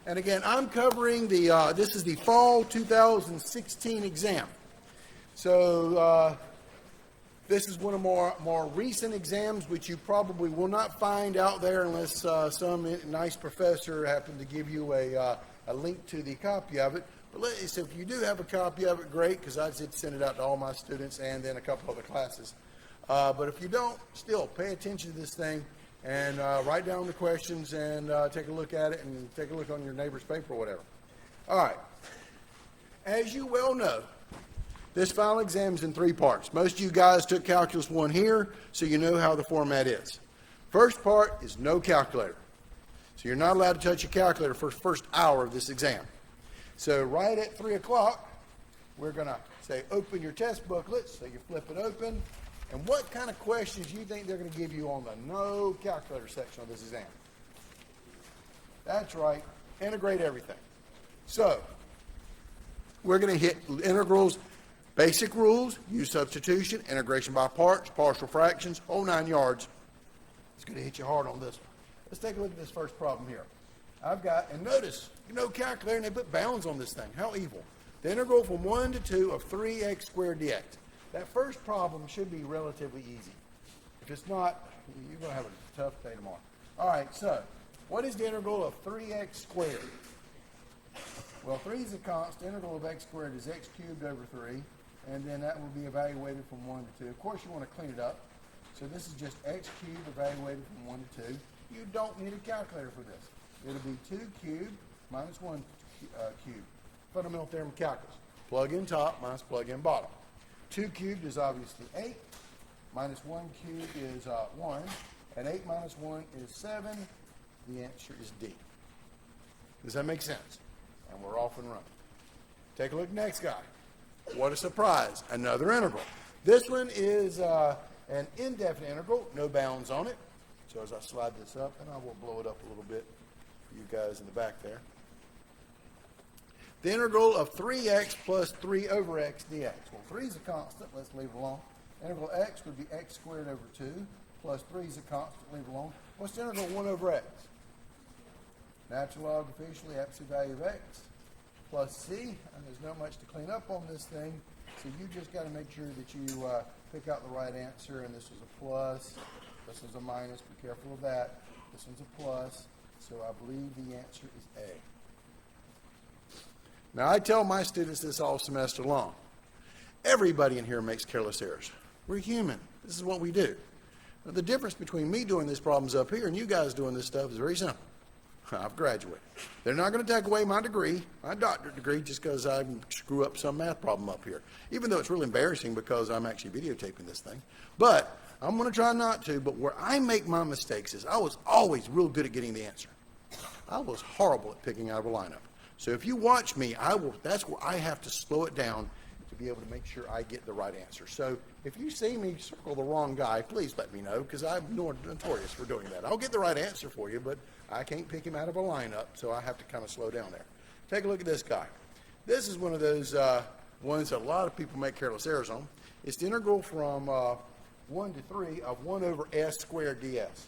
And again, I'm covering the, this is the fall 2016 exam. So this is one of more recent exams, which you probably will not find out there unless some nice professor happened to give you a link to the copy of it. But so if you do have a copy of it, great, because I did send it out to all my students and then a couple other classes. But if you don't, still pay attention to this thing and write down the questions and take a look at it and take a look on your neighbor's paper or whatever. All right. As you well know, this final exam is in 3 parts. Most of you guys took Calculus 1 here, so you know how the format is. First part is no calculator. So you're not allowed to touch your calculator for the first hour of this exam. So right at 3 o'clock, we're going to say, open your test booklet. So you flip it open. And what kind of questions do you think they're going to give you on the no calculator section of this exam? That's right, integrate everything. So we're going to hit integrals, basic rules, use substitution, integration by parts, partial fractions, whole 9 yards. It's going to hit you hard on this one. Let's take a look at this first problem here. I've got, and notice, no calculator, and they put bounds on this thing. How evil. The integral from 1 to 2 of 3x squared dx. That first problem should be relatively easy. If it's not, you're going to have a tough day tomorrow. All right, so what is the integral of 3x squared? Well, 3 is a constant. Integral of x squared is x cubed over 3, and then that will be evaluated from 1 to 2. Of course, you want to clean it up. So this is just x cubed evaluated from 1 to 2. You don't need a calculator for this. It'll be 2 cubed minus 1 cubed. Fundamental theorem of calculus. Plug in top minus plug in bottom. 2 cubed is obviously 8. Minus 1 cubed is 1. And 8 minus 1 is 7. The answer is D. Does that make sense? And we're off and running. Take a look at the next guy. What a surprise. Another integral. This one is an indefinite integral. No bounds on it. So as I slide this up, and I will blow it up a little bit for you guys in the back there. The integral of 3x plus 3 over x dx. Well, 3 is a constant. Let's leave it alone. Integral x would be x squared over 2 plus 3 is a constant. Leave it alone. What's the integral of 1 over x? Natural log officially, absolute value of x plus c. And there's not much to clean up on this thing. So you just got to make sure that you pick out the right answer. And this was a plus. This was a minus. Be careful of that. This one's a plus. So I believe the answer is A. Now, I tell my students this all semester long. Everybody in here makes careless errors. We're human. This is what we do. Now, the difference between me doing these problems up here and you guys doing this stuff is very simple. I've graduated. They're not going to take away my degree, my doctorate degree, just because I screw up some math problem up here. Even though it's really embarrassing because I'm actually videotaping this thing. But I'm going to try not to. But where I make my mistakes is I was always real good at getting the answer. I was horrible at picking out of a lineup. So if you watch me, that's where I have to slow it down to be able to make sure I get the right answer. So if you see me circle the wrong guy, please let me know, because I'm notorious for doing that. I'll get the right answer for you, but I can't pick him out of a lineup, so I have to kind of slow down there. Take a look at this guy. This is one of those ones that a lot of people make careless errors on. It's the integral from 1 to 3 of 1 over s squared ds.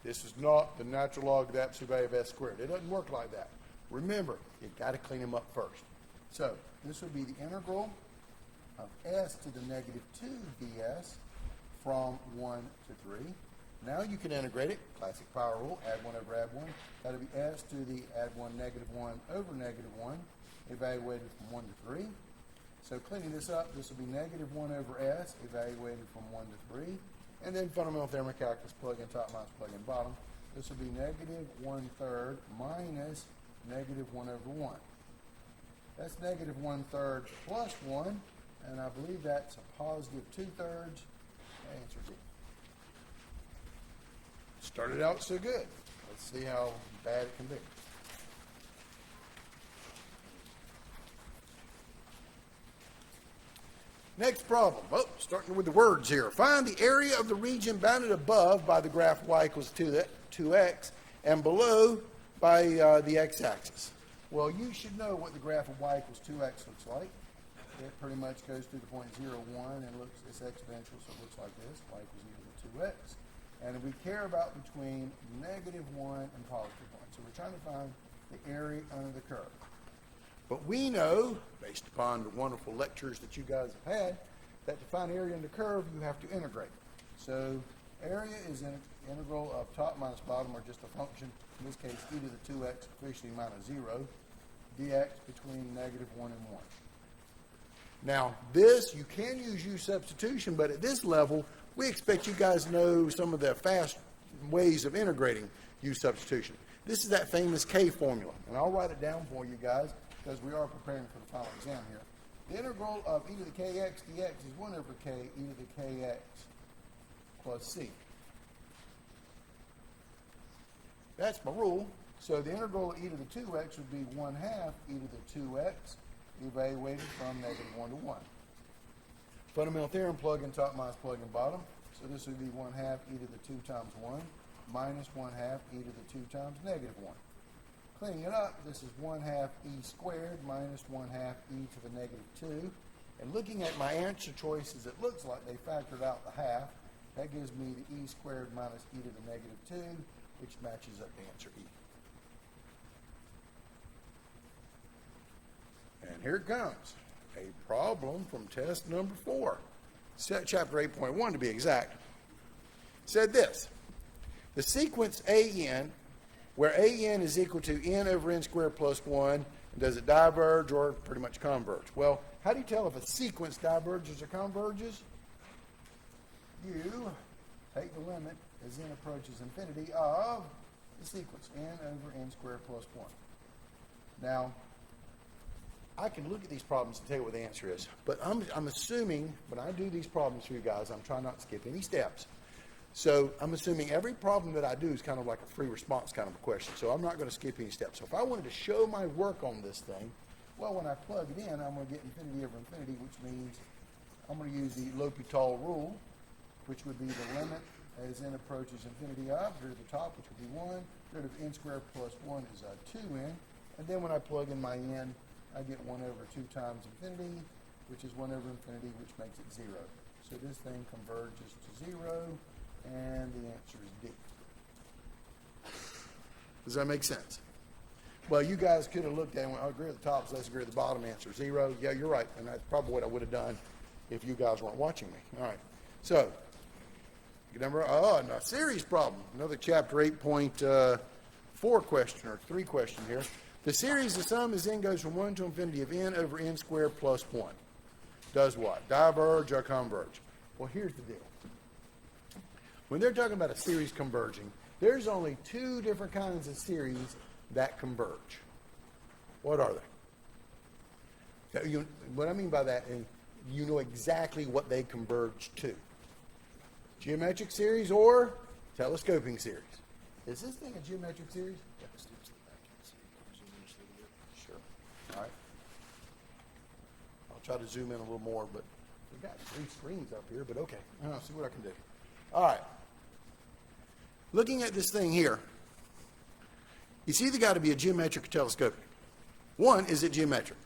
This is not the natural log of the absolute value of s squared. It doesn't work like that. Remember, you've got to clean them up first. So this would be the integral of s to the negative 2 ds from 1 to 3. Now you can integrate it. Classic power rule, add 1 over add 1. That would be s to the add 1 negative 1 over negative 1, evaluated from 1 to 3. So cleaning this up, this will be negative 1 over s, evaluated from 1 to 3. And then fundamental theorem of calculus, plug in top minus plug in bottom. This will be negative 1/3 minus negative 1 over 1. That's negative 1/3 plus 1, and I believe that's a positive 2/3. Answer D. Started out so good. Let's see how bad it can be. Next problem. Oh, starting with the words here. Find the area of the region bounded above by the graph y equals 2x and below by the x-axis. Well, you should know what the graph of y equals 2x looks like. It pretty much goes through the point 0, 1 and it's exponential, so it looks like this. Y equals equal to 2x. And we care about between negative 1 and positive 1. So we're trying to find the area under the curve. But we know, based upon the wonderful lectures that you guys have had, that to find area under the curve, you have to integrate. So area is an integral of top minus bottom, or just a function, in this case e to the 2x coefficient minus 0, dx between -1 and 1. Now this, you can use U substitution, but at this level, we expect you guys to know some of the fast ways of integrating U substitution. This is that famous K formula, and I'll write it down for you guys because we are preparing for the final exam here. The integral of e to the kx dx is 1 over k e to the kx plus c. That's my rule. So the integral of e to the 2x would be 1/2 e to the 2x evaluated from -1 to 1. Fundamental theorem, plug in top minus plug in bottom. So this would be 1/2 e to the 2 times 1 minus 1/2 e to the 2 times -1. Cleaning it up, this is 1/2 e squared minus 1/2 e to the -2. And looking at my answer choices, it looks like they factored out the half. That gives me the e squared minus e to the -2, which matches up to answer E. And here it comes. A problem from test number 4. Chapter 8.1 to be exact. Said this. The sequence AN, where AN is equal to n over n squared plus 1, does it diverge or pretty much converge? Well, how do you tell if a sequence diverges or converges? You take the limit as n approaches infinity of the sequence, n over n squared plus 1. Now, I can look at these problems and tell you what the answer is, but I'm assuming when I do these problems for you guys, I'm trying not to skip any steps. So I'm assuming every problem that I do is kind of like a free response kind of a question. So I'm not going to skip any steps. So if I wanted to show my work on this thing, well, when I plug it in, I'm going to get infinity over infinity, which means I'm going to use the L'Hopital rule, which would be the limit as n approaches infinity of, here at the top, which would be 1, rid of n squared plus 1 is 2n. And then when I plug in my n, I get 1 over 2 times infinity, which is 1 over infinity, which makes it 0. So this thing converges to 0. And the answer is D. Does that make sense? Well, you guys could have looked at it and went, I agree at the top, so let's agree at the bottom. Answer 0. Yeah, you're right. And that's probably what I would have done if you guys weren't watching me. All right. So, number, a series problem. Another chapter 8.4 question, or 3 question here. The series, the sum as n goes from 1 to infinity of n over n squared plus 1. Does what? Diverge or converge? Well, here's the deal. When they're talking about a series converging, there's only 2 different kinds of series that converge. What are they? What I mean by that is you know exactly what they converge to. Geometric series or telescoping series. Is this thing a geometric series? Sure. All right. I'll try to zoom in a little more, but we've got 3 screens up here, but okay. I'll see what I can do. All right. Looking at this thing here, it's either got to be a geometric or telescopic. One, is it geometric?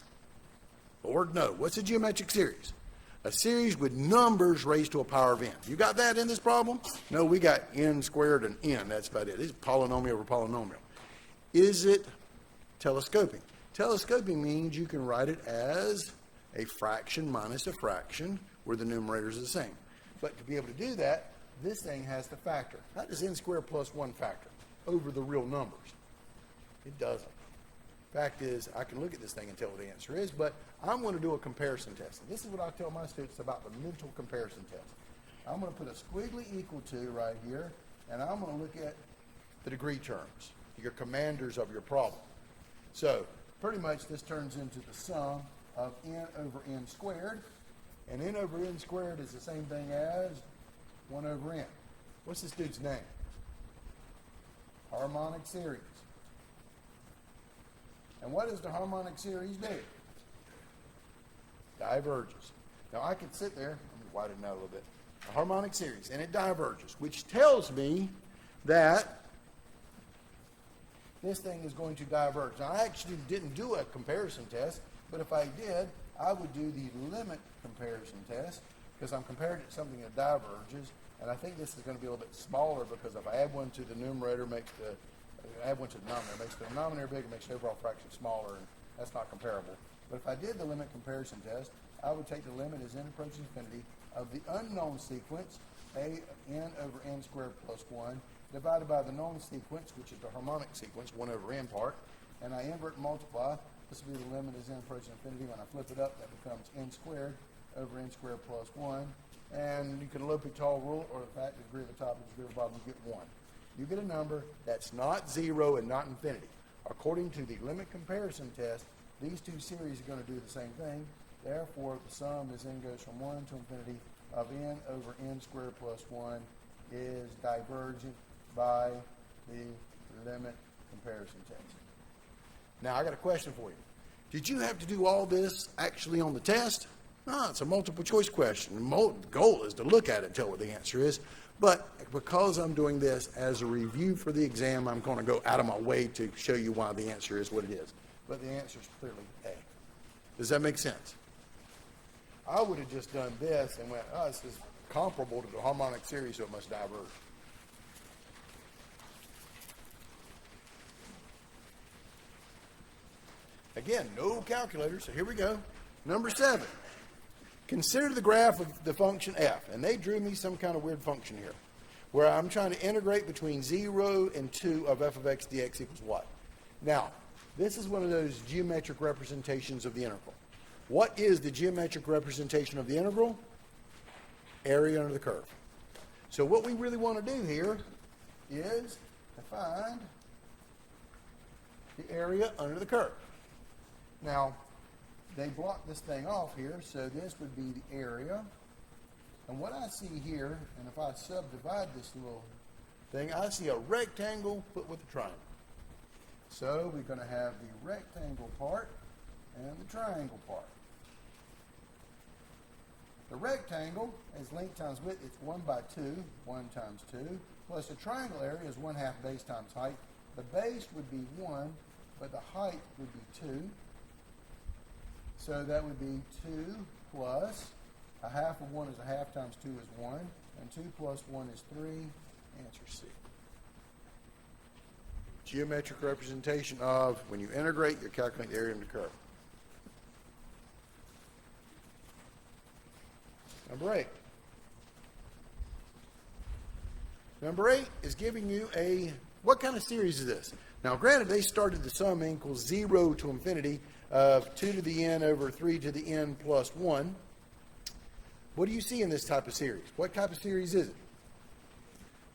Or no. What's a geometric series? A series with numbers raised to a power of n. You got that in this problem? No, we got n squared and n. That's about it. It's polynomial over polynomial. Is it telescoping? Telescoping means you can write it as a fraction minus a fraction where the numerators are the same. But to be able to do that, this thing has to factor. How does n squared plus 1 factor over the real numbers? It doesn't. Fact is, I can look at this thing and tell what the answer is, but I'm going to do a comparison test. And this is what I tell my students about the mental comparison test. I'm going to put a squiggly equal to right here, and I'm going to look at the degree terms, your commanders of your problem. So pretty much this turns into the sum of n over n squared, and n over n squared is the same thing as 1 over n. What's this dude's name? Harmonic series. And what does the harmonic series do? Diverges. Now I could sit there, let me widen it out a little bit. A harmonic series, and it diverges, which tells me that this thing is going to diverge. Now I actually didn't do a comparison test, but if I did, I would do the limit comparison test, because I'm comparing it to something that diverges, and I think this is going to be a little bit smaller because if I add 1 to the numerator, makes the add one to the denominator. It makes the denominator bigger, makes the overall fraction smaller, and that's not comparable. But if I did the limit comparison test, I would take the limit as n approaches infinity of the unknown sequence, a n over n squared plus 1, divided by the known sequence, which is the harmonic sequence, 1 over n part, and I invert and multiply. This will be the limit as n approaches infinity. When I flip it up, that becomes n squared over n squared plus 1. And you can L'Hopital rule, or the fact the degree of the top and the degree of the bottom, you get 1. You get a number that's not 0 and not infinity. According to the limit comparison test, these two series are going to do the same thing. Therefore, the sum as n goes from 1 to infinity of n over n squared plus 1 is divergent by the limit comparison test. Now, I got a question for you. Did you have to do all this actually on the test? No, it's a multiple choice question. The goal is to look at it and tell what the answer is. But because I'm doing this as a review for the exam, I'm going to go out of my way to show you why the answer is what it is. But the answer is clearly A. Does that make sense? I would have just done this and went, oh, this is comparable to the harmonic series, so it must diverge. Again, no calculator, so here we go. Number 7. Consider the graph of the function f. And they drew me some kind of weird function here, where I'm trying to integrate between 0 and 2 of f of x dx equals what? Now, this is one of those geometric representations of the integral. What is the geometric representation of the integral? Area under the curve. So what we really want to do here is to find the area under the curve. Now, they blocked this thing off here, so this would be the area. And what I see here, and if I subdivide this little thing, I see a rectangle put with a triangle. So we're going to have the rectangle part and the triangle part. The rectangle is length times width. It's 1 by 2, 1 times 2, plus the triangle area is 1/2 base times height. The base would be 1, but the height would be 2. So that would be 2 plus 1/2 of 1 is 1/2 times 2 is 1, and 2 plus 1 is 3. Answer C. Geometric representation of when you integrate, you calculate the area under the curve. Number 8. Number 8 is giving you what kind of series is this? Now, granted, they started the sum equals 0 to infinity of 2 to the n over 3 to the n plus 1. What do you see in this type of series? What type of series is it?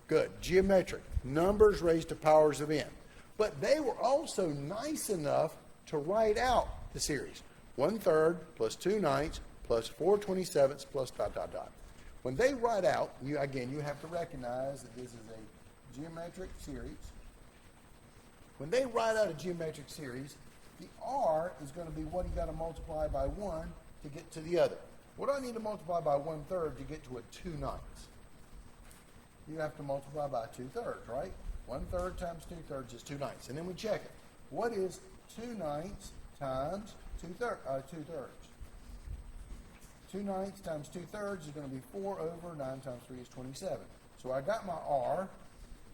Good. Geometric. Numbers raised to powers of n. But they were also nice enough to write out the series. 1/3 plus 2/9 plus 4/27 plus ... When they write out, you have to recognize that this is a geometric series. When they write out a geometric series, the r is going to be what you got to multiply by 1 to get to the other. What do I need to multiply by 1/3 to get to a 2/9? You have to multiply by 2/3, right? 1/3 times 2/3 is 2/9. And then we check it. What is 2/9 times 2/3? 2/9 times 2/3 is going to be 4 over 9 times 3 is 27. So I got my r,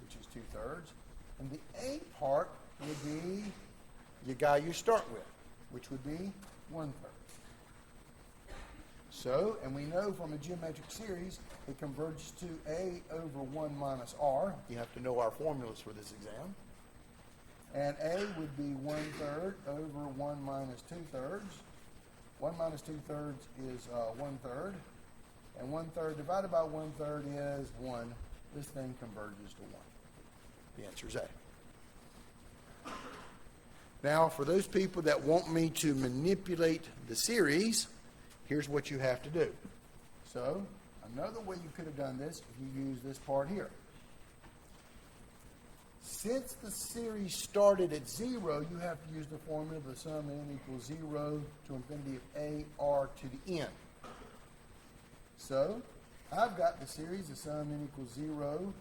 which is 2/3, and the a part would be the guy you start with, which would be 1/3. So, and we know from a geometric series, it converges to a over 1 minus r. You have to know our formulas for this exam. And a would be 1/3 over 1 minus 2/3. 1 minus 2/3 is 1/3. And 1/3 divided by 1/3 is 1. This thing converges to 1. The answer is A. Now, for those people that want me to manipulate the series, here's what you have to do. So, another way you could have done this, if you use this part here. Since the series started at 0, you have to use the formula of the sum n equals 0 to infinity of a r to the n. So, I've got the series, the sum n equals 0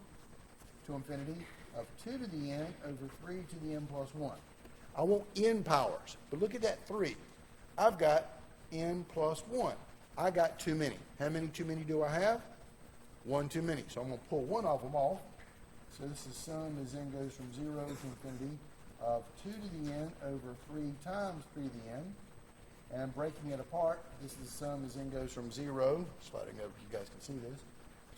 to infinity of 2 to the n over 3 to the n plus 1. I want n powers, but look at that 3. I've got n plus 1. I got too many. How many too many do I have? 1 too many. So I'm going to pull one of them off. So this is sum as n goes from 0 to infinity of 2 to the n over 3 times 3 to the n. And breaking it apart, this is the sum as n goes from 0, sliding over so you guys can see this,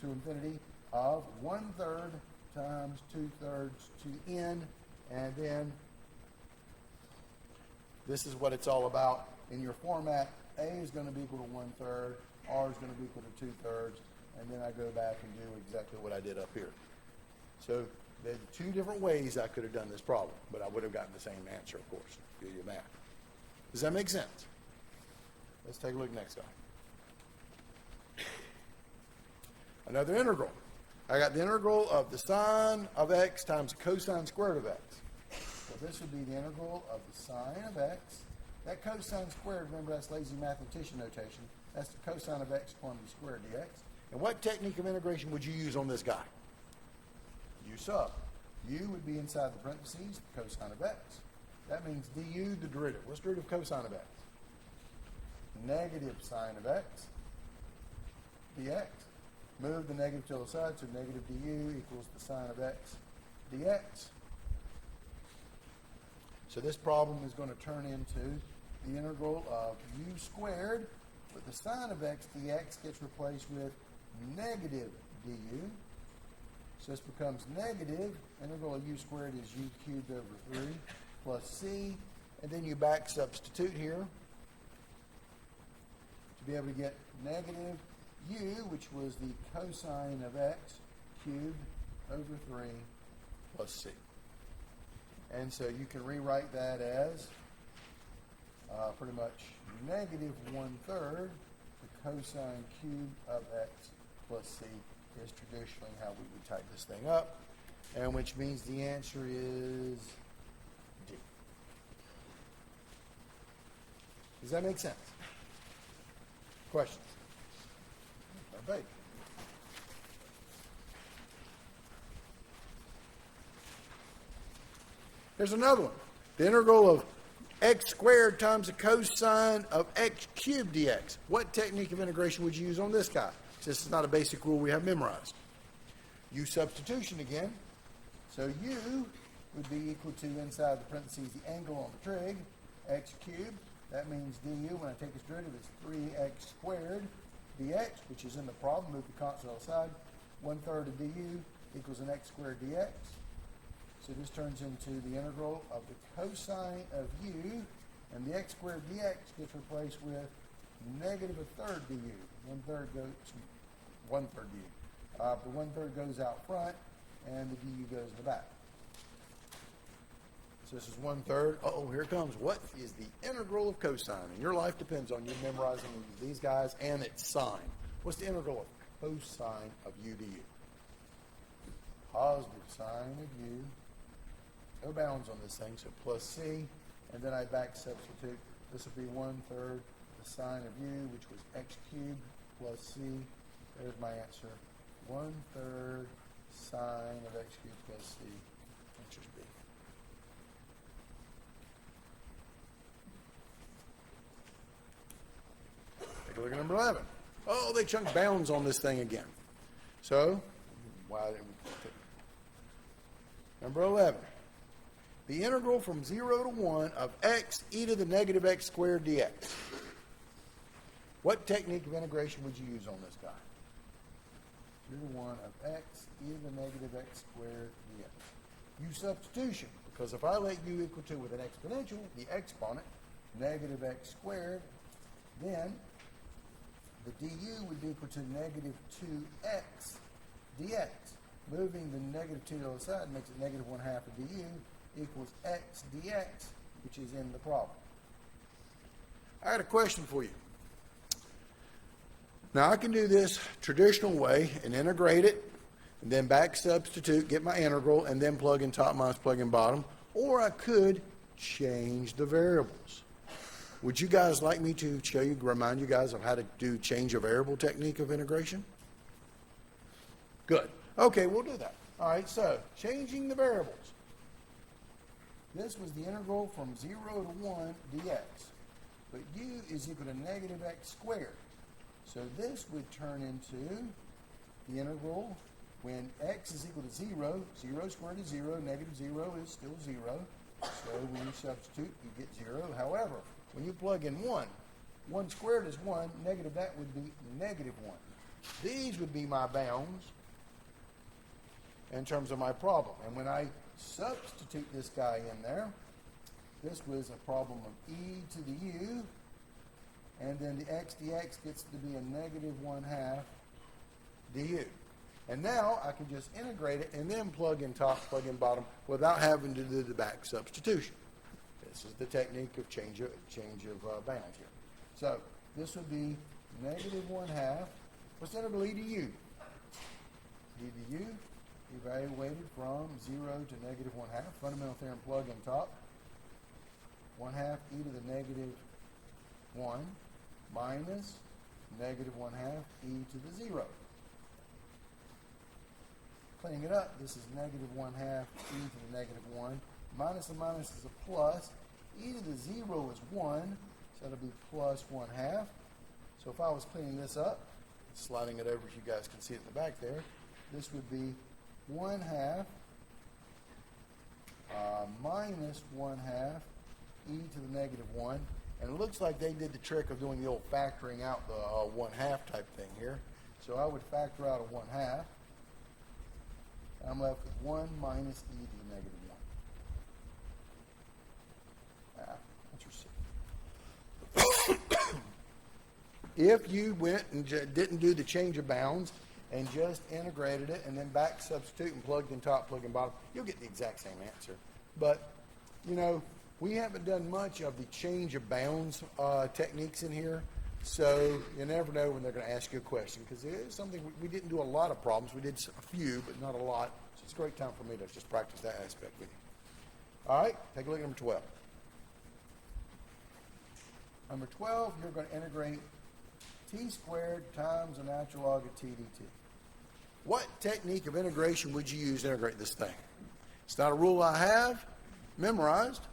to infinity of 1/3 times 2/3 to n. And then this is what it's all about. In your format, A is going to be equal to 1/3, R is going to be equal to 2/3, and then I go back and do exactly what I did up here. So there's two different ways I could have done this problem, but I would have gotten the same answer, of course, do your math. Does that make sense? Let's take a look next guy. Another integral. I got the integral of the sine of x times the cosine squared of x. So this would be the integral of the sine of x. That cosine squared, remember that's lazy mathematician notation. That's the cosine of x quantity squared dx. And what technique of integration would you use on this guy? U sub. U would be inside the parentheses, the cosine of x. That means du, the derivative. What's the derivative of cosine of x? Negative sine of x dx. Move the negative to the side, so negative du equals the sine of x dx. So this problem is going to turn into the integral of u squared, but the sine of x dx gets replaced with negative du. So this becomes negative. Integral of u squared is u cubed over 3 plus c. And then you back substitute here to be able to get negative u, which was the cosine of x cubed over 3 plus c. And so you can rewrite that as pretty much negative 1/3 the cosine cubed of x plus c is traditionally how we would type this thing up, and which means the answer is D. Does that make sense? Questions? No, baby. Here's another one. The integral of x squared times the cosine of x cubed dx. What technique of integration would you use on this guy? This is not a basic rule we have memorized. U substitution again. So u would be equal to, inside the parentheses, the angle on the trig, x cubed. That means du, when I take its derivative, it's 3x squared dx, which is in the problem. Move the constant aside. 1/3 of du equals an x squared dx. So this turns into the integral of the cosine of u, and the x squared dx gets replaced with negative 1/3 du. 1/3 goes, 1/3 du. The 1/3 goes out front, and the du goes in the back. So this is 1/3. Uh-oh, here it comes. What is the integral of cosine? And your life depends on you memorizing these guys and its sine. What's the integral of cosine of u du? Positive sine of u. No bounds on this thing, so plus c. And then I back substitute. This would be 1/3 the sine of u, which was x cubed plus c. There's my answer. 1/3 sine of x cubed plus c. Answer's B. Take a look at number 11. Oh, they chunked bounds on this thing again. So, why didn't we take number 11. The integral from 0 to 1 of x e to the negative x squared dx. What technique of integration would you use on this guy? 0 to 1 of x e to the negative x squared dx. U substitution, because if I let u equal to with an exponential, the exponent, negative x squared, then the du would be equal to negative 2x dx. Moving the negative 2 to the side makes it negative 1/2 of du equals x dx, which is in the problem. I got a question for you. Now I can do this traditional way and integrate it, and then back substitute, get my integral, and then plug in top minus plug in bottom, or I could change the variables. Would you guys like me to remind you guys of how to do change a variable technique of integration? Good. Okay, we'll do that. All right, so changing the variables. This was the integral from 0 to 1 dx, but u is equal to negative x squared. So this would turn into the integral When x is equal to 0, 0 squared is 0, negative 0 is still 0. So when you substitute, you get 0. However, when you plug in 1, 1 squared is 1, negative that would be negative 1. These would be my bounds in terms of my problem. And when I substitute this guy in there, this was a problem of e to the u, and then the x dx gets to be a negative 1/2 du. And now I can just integrate it and then plug in top, plug in bottom without having to do the back substitution. This is the technique of change of bounds here. So this would be negative 1/2. What's integral e to u? E to u evaluated from 0 to negative 1/2. Fundamental theorem plug in top. 1/2 e to the negative 1 minus negative 1/2 e to the 0. Cleaning it up, this is negative 1/2 e to the negative 1. Minus and minus is a plus. E to the 0 is 1, so that'll be plus 1/2. So if I was cleaning this up, sliding it over so you guys can see it in the back there, this would be 1/2 minus 1/2 e to the negative 1. And it looks like they did the trick of doing the old factoring out the 1/2 type thing here. So I would factor out a 1/2. I'm left with 1 minus e to the negative 1. Interesting. If you went and didn't do the change of bounds and just integrated it and then back substitute and plugged in top, plug in bottom, you'll get the exact same answer. But, you know, we haven't done much of the change of bounds techniques in here. So you never know when they're going to ask you a question, because it is something we didn't do a lot of problems. We did a few, but not a lot. So it's a great time for me to just practice that aspect with you. All right, take a look at number 12. Number 12, you're going to integrate t squared times the natural log of t dt. What technique of integration would you use to integrate this thing? It's not a rule I have memorized,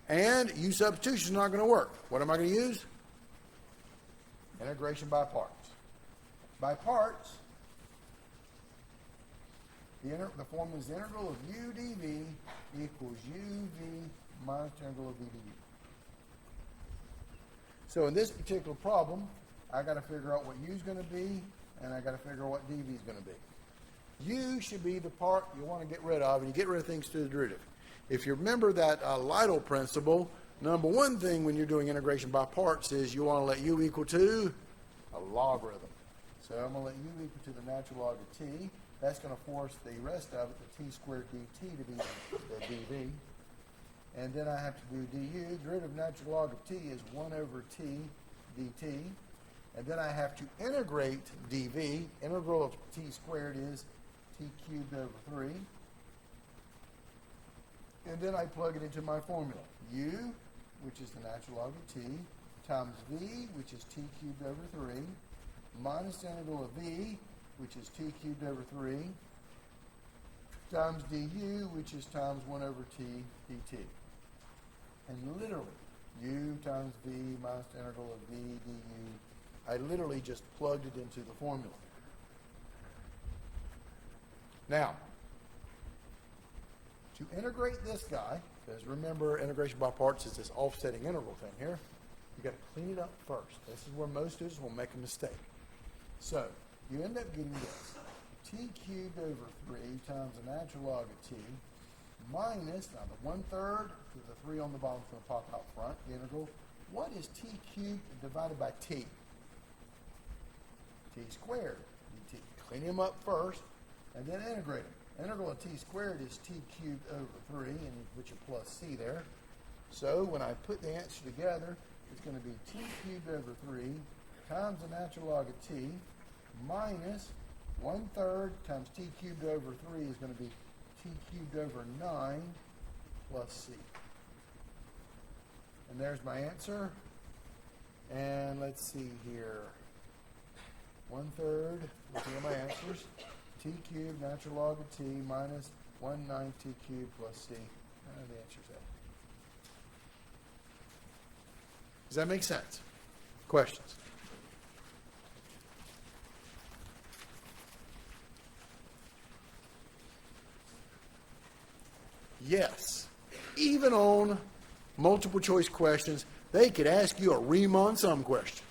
and u substitution is not going to work. What am I going to use? Integration by parts. By parts, the formula is the integral of u dv equals uv minus the integral of v du. So in this particular problem, I got to figure out what u is going to be, and I got to figure out what dv is going to be. U should be the part you want to get rid of, and you get rid of things through the derivative. If you remember that Lytle principle, number one thing when you're doing integration by parts is you want to let u equal to a logarithm. So I'm going to let u equal to the natural log of t. That's going to force the rest of it, the t squared dt, to be the dv. And then I have to do du. Derivative of natural log of t is 1 over t dt. And then I have to integrate dv. Integral of t squared is t cubed over 3. And then I plug it into my formula. U, which is the natural log of t, times v, which is t cubed over 3, minus the integral of v, which is t cubed over 3, times du, which is times 1 over t dt. And literally, u times v minus the integral of v du, I literally just plugged it into the formula. Now, to integrate this guy, because remember, integration by parts is this offsetting integral thing here, you got to clean it up first. This is where most students will make a mistake. So, you end up getting this. T cubed over 3 times the natural log of t minus, now the 1/3 to the 3 on the bottom is going to pop out front, the integral. What is t cubed divided by t? T squared dt. Clean them up first, and then integrate them. Integral of t squared is t cubed over 3, and you put your plus c there. So when I put the answer together, it's going to be t cubed over 3 times the natural log of t minus 1/3 times t cubed over 3 is going to be t cubed over 9 plus c. And there's my answer. And let's see here. 1/3, looking at my answers. T cubed natural log of t minus 1/9 t cubed plus c. The answer's that. Does that make sense? Questions? Yes. Even on multiple choice questions, they could ask you a Riemann sum question.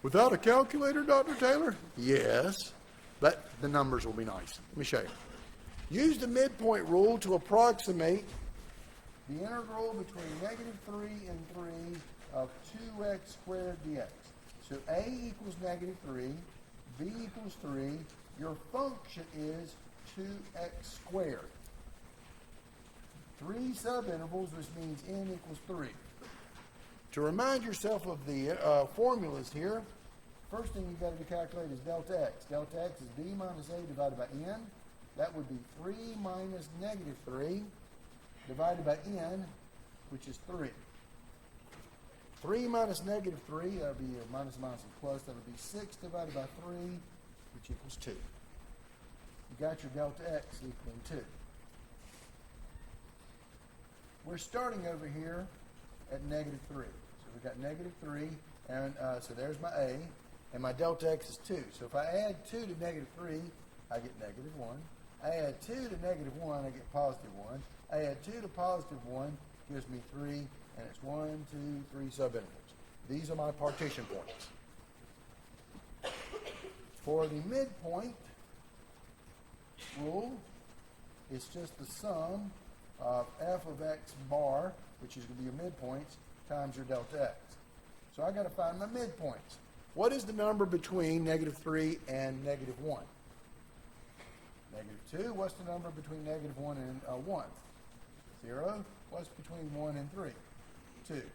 Without a calculator, Dr. Taylor? Yes, but the numbers will be nice. Let me show you. Use the midpoint rule to approximate the integral between -3 and 3 of 2x squared dx. So a equals -3, b equals 3. Your function is 2x squared. 3 subintervals, which means n equals 3. To remind yourself of the formulas here, first thing you've got to calculate is delta x. Delta x is b minus a divided by n. That would be 3 minus -3 divided by n, which is 3. 3 minus -3, that would be a minus minus and plus. That would be 6 divided by 3, which equals 2. You got your delta x equaling 2. We're starting over here at -3. So we've got -3, and so there's my a, and my delta x is 2. So if I add 2 to -3, I get -1. I add 2 to -1, I get +1. I add 2 to +1 gives me 3, and it's 1, 2, 3 subintervals. These are my partition points. For the midpoint rule, it's just the sum of f of x bar, which is going to be your midpoints, times your delta x. So I got to find my midpoints. What is the number between -3 and -1? -2. What's the number between -1 and 1? 0. What's between 1 and 3? 2.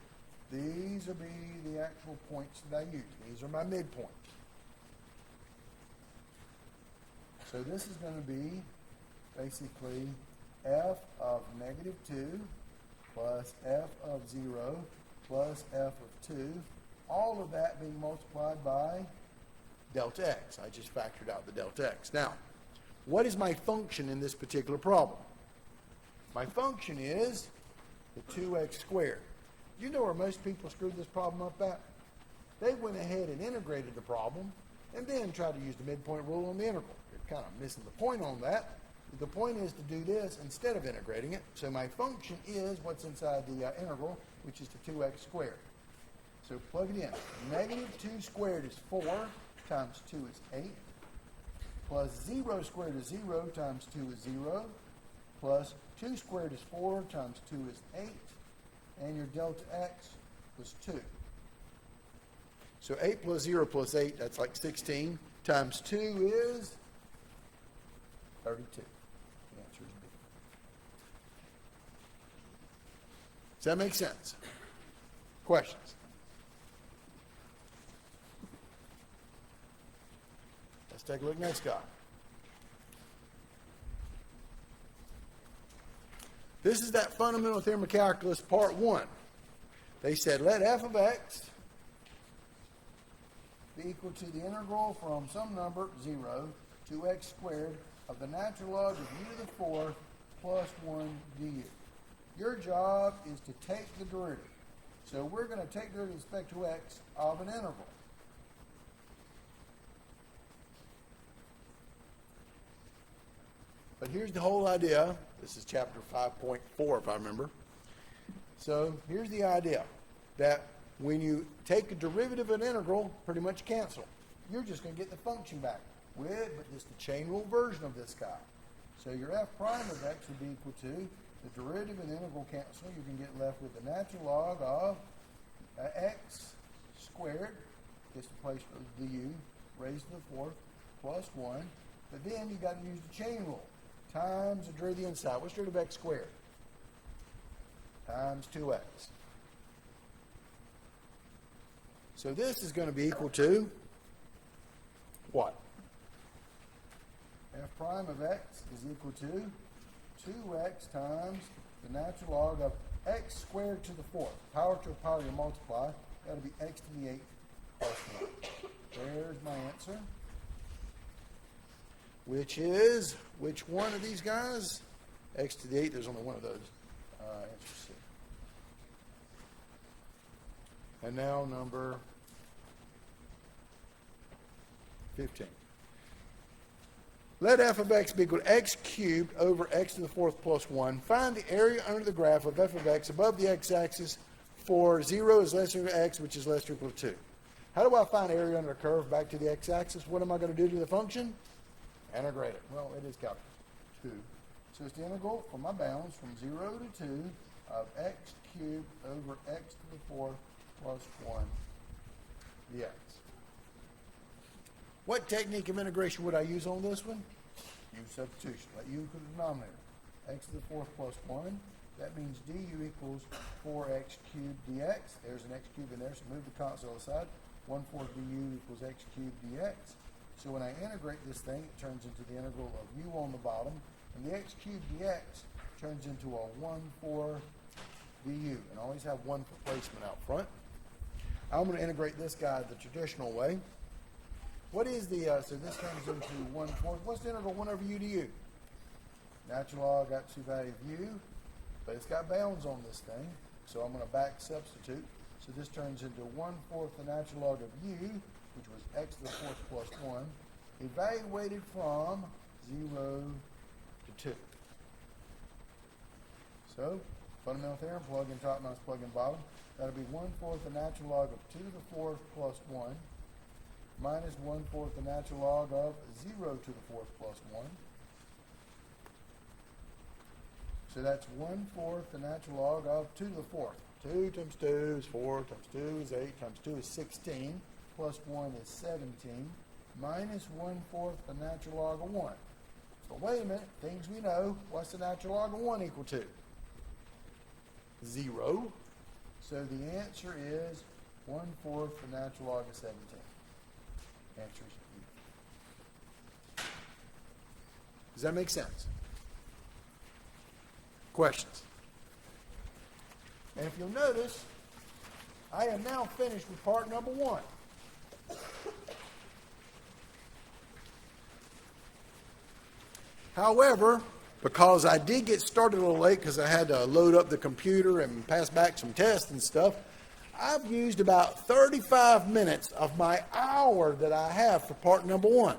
These will be the actual points that I use. These are my midpoints. So this is going to be basically f of -2 plus f of 0 plus f of 2, all of that being multiplied by delta x. I just factored out the delta x. Now, what is my function in this particular problem? My function is the 2x squared. You know where most people screwed this problem up at? They went ahead and integrated the problem and then tried to use the midpoint rule on the integral. You're kind of missing the point on that. The point is to do this instead of integrating it. So my function is what's inside the integral, which is the 2x squared. So plug it in. -2 squared is 4 times 2 is 8. Plus 0 squared is 0 times 2 is 0. Plus 2 squared is 4 times 2 is 8. And your delta x was 2. So 8 plus 0 plus 8, that's like 16. Times 2 is 32. The answer is B. Does that make sense? Questions? Let's take a look next guy. This is that fundamental theorem of calculus, part 1. They said let f of x be equal to the integral from some number, 0, to x squared of the natural log of u to the 4th plus 1 du. Your job is to take the derivative. So we're going to take the derivative with respect to x of an interval. But here's the whole idea. This is chapter 5.4, if I remember. So here's the idea that when you take a derivative of an integral, pretty much cancel. You're just going to get the function back with, but just the chain rule version of this guy. So your f prime of x would be equal to the derivative and the integral cancel. You can get left with the natural log of x squared, gets the place for the du, raised to the 4th, plus 1. But then you got to use the chain rule. Times the derivative inside. What's the derivative of x squared? Times 2x. So this is going to be equal to what? F prime of x is equal to 2x times the natural log of x squared to the 4th. Power to a power you multiply. That'll be x to the 8th plus 1. There's my answer. Which is, which one of these guys? X to the 8th, there's only one of those. Answer C. And now number 15. Let f of x be equal to x cubed over x to the fourth plus 1. Find the area under the graph of f of x above the x-axis for 0 is less than equal to x, which is less than equal to 2. How do I find area under a curve back to the x-axis? What am I going to do to the function? Integrate it. Well, it is calculus 2. So it's the integral from my bounds from 0 to 2 of x cubed over x to the fourth plus 1 dx. What technique of integration would I use on this one? Use substitution. Let u equal the denominator. X to the fourth plus 1. That means du equals 4x cubed dx. There's an x cubed in there, so move the constant aside. 1/4 du equals x cubed dx. So when I integrate this thing, it turns into the integral of u on the bottom, and the x cubed dx turns into a 1/4 du. And I always have 1 for placement out front. I'm going to integrate this guy the traditional way. What is the, so this turns into 1/4. What's the integral 1 over u to u? Natural log absolute value of u, but it's got bounds on this thing, so I'm going to back substitute. So this turns into 1/4 the natural log of u, which was x to the fourth plus 1, evaluated from 0 to 2. So, fundamental theorem, plug in top minus plug in bottom. That'll be 1/4 the natural log of 2 to the fourth plus 1, minus 1/4 the natural log of 0 to the fourth plus 1. So that's 1/4 the natural log of 2 to the fourth. 2 times 2 is 4, times 2 is 8, times 2 is 16, plus 1 is 17, minus 1/4 the natural log of 1. But wait a minute, things we know, what's the natural log of 1 equal to? 0. So the answer is 1/4 the natural log of 17. Answer is E. Does that make sense? Questions? And if you'll notice, I am now finished with part number 1. However, because I did get started a little late because I had to load up the computer and pass back some tests and stuff, I've used about 35 minutes of my hour that I have for part number 1.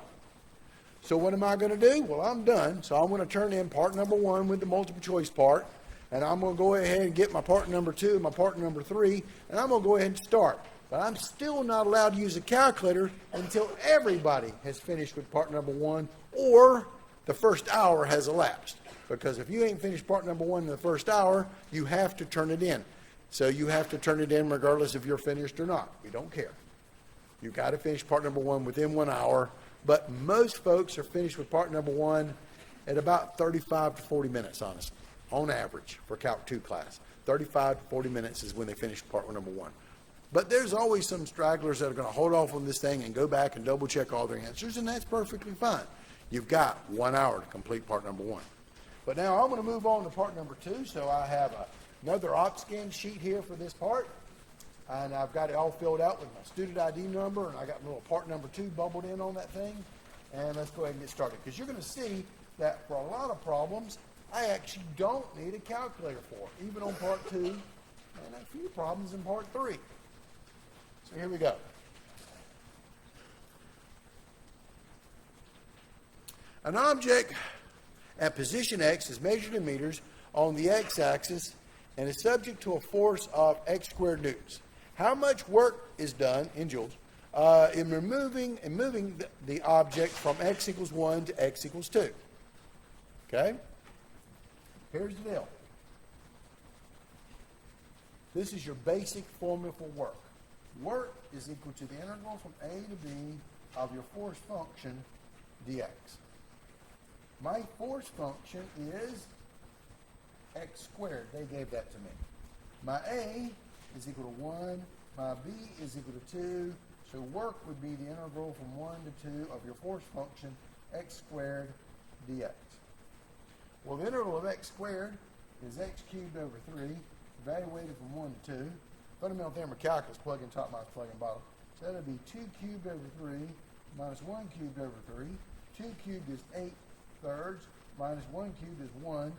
So what am I going to do? Well, I'm done. So I'm going to turn in part number 1 with the multiple choice part. And I'm going to go ahead and get my part number 2, my part number 3, and I'm going to go ahead and start. But I'm still not allowed to use a calculator until everybody has finished with part number 1 or the first hour has elapsed. Because if you ain't finished part number 1 in the first hour, you have to turn it in. So you have to turn it in regardless if you're finished or not. We don't care. You've got to finish part number 1 within 1 hour. But most folks are finished with part number 1 at about 35 to 40 minutes, honestly, on average for Calc 2 class. 35 to 40 minutes is when they finish part number 1. But there's always some stragglers that are going to hold off on this thing and go back and double check all their answers, and that's perfectly fine. You've got 1 hour to complete part number 1. But now I'm going to move on to part number 2, so I have another OpScan sheet here for this part, and I've got it all filled out with my student ID number, and I got a little part number 2 bubbled in on that thing, and let's go ahead and get started, because you're going to see that for a lot of problems, I actually don't need a calculator for, even on part 2, and a few problems in part 3. So here we go. An object at position x is measured in meters on the x-axis and is subject to a force of x squared newtons. How much work is done in joules in moving the object from x equals 1 to x equals 2? Okay? Here's the deal. This is your basic formula for work. Work is equal to the integral from a to b of your force function dx. My force function is x squared. They gave that to me. My a is equal to 1. My b is equal to 2. So work would be the integral from 1 to 2 of your force function x squared dx. Well, the integral of x squared is x cubed over 3, evaluated from 1 to 2. Fundamental theorem of calculus, plug in top minus plug in bottom. So that would be 2 cubed over 3 minus 1 cubed over 3. 2 cubed is 8 thirds, minus 1 cubed is 1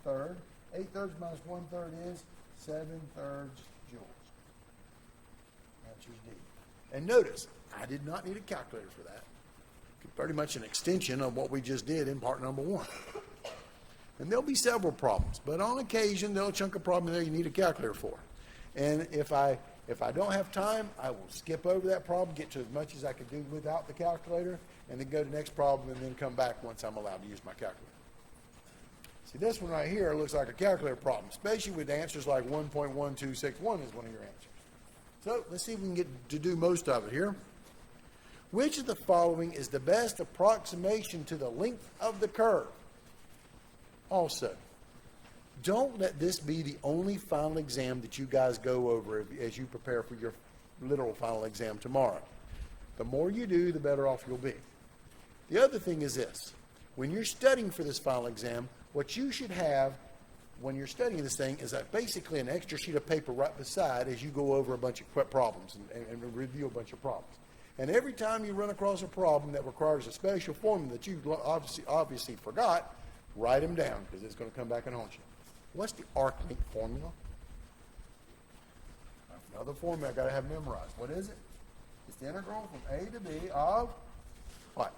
third. 8 thirds minus 1 third is 7 thirds joules. Answer is D. And notice, I did not need a calculator for that. pretty much an extension of what we just did in part number 1. And there'll be several problems, but on occasion there'll chunk a problem in there you need a calculator for. And if I don't have time, I will skip over that problem, get to as much as I can do without the calculator, and then go to the next problem and then come back once I'm allowed to use my calculator. See, this one right here looks like a calculator problem, especially with answers like 1.1261 is one of your answers. So let's see if we can get to do most of it here. Which of the following is the best approximation to the length of the curve? Also, don't let this be the only final exam that you guys go over as you prepare for your literal final exam tomorrow. The more you do, the better off you'll be. The other thing is this. When you're studying for this final exam, what you should have when you're studying this thing is basically an extra sheet of paper right beside as you go over a bunch of problems and review a bunch of problems. And every time you run across a problem that requires a special formula that you obviously forgot, write them down because it's going to come back and haunt you. What's the arc length formula? Another formula I've got to have memorized. What is it? It's the integral from A to B of what?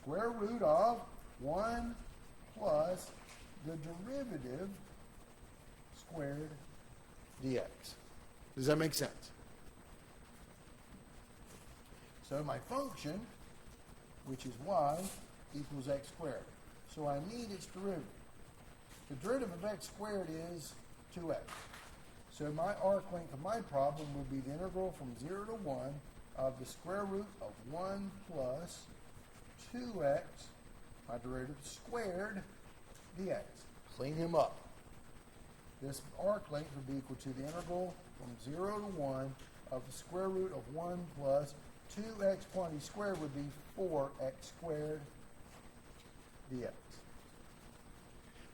Square root of 1 plus the derivative squared dx. Does that make sense? So my function, which is y, equals x squared. So I need its derivative. The derivative of x squared is 2x. So my arc length of my problem will be the integral from 0 to 1 of the square root of 1 plus 2x, my derivative squared, dx. Clean him up. This arc length would be equal to the integral from 0 to 1 of the square root of 1 plus 2x quantity squared would be 4x squared dx.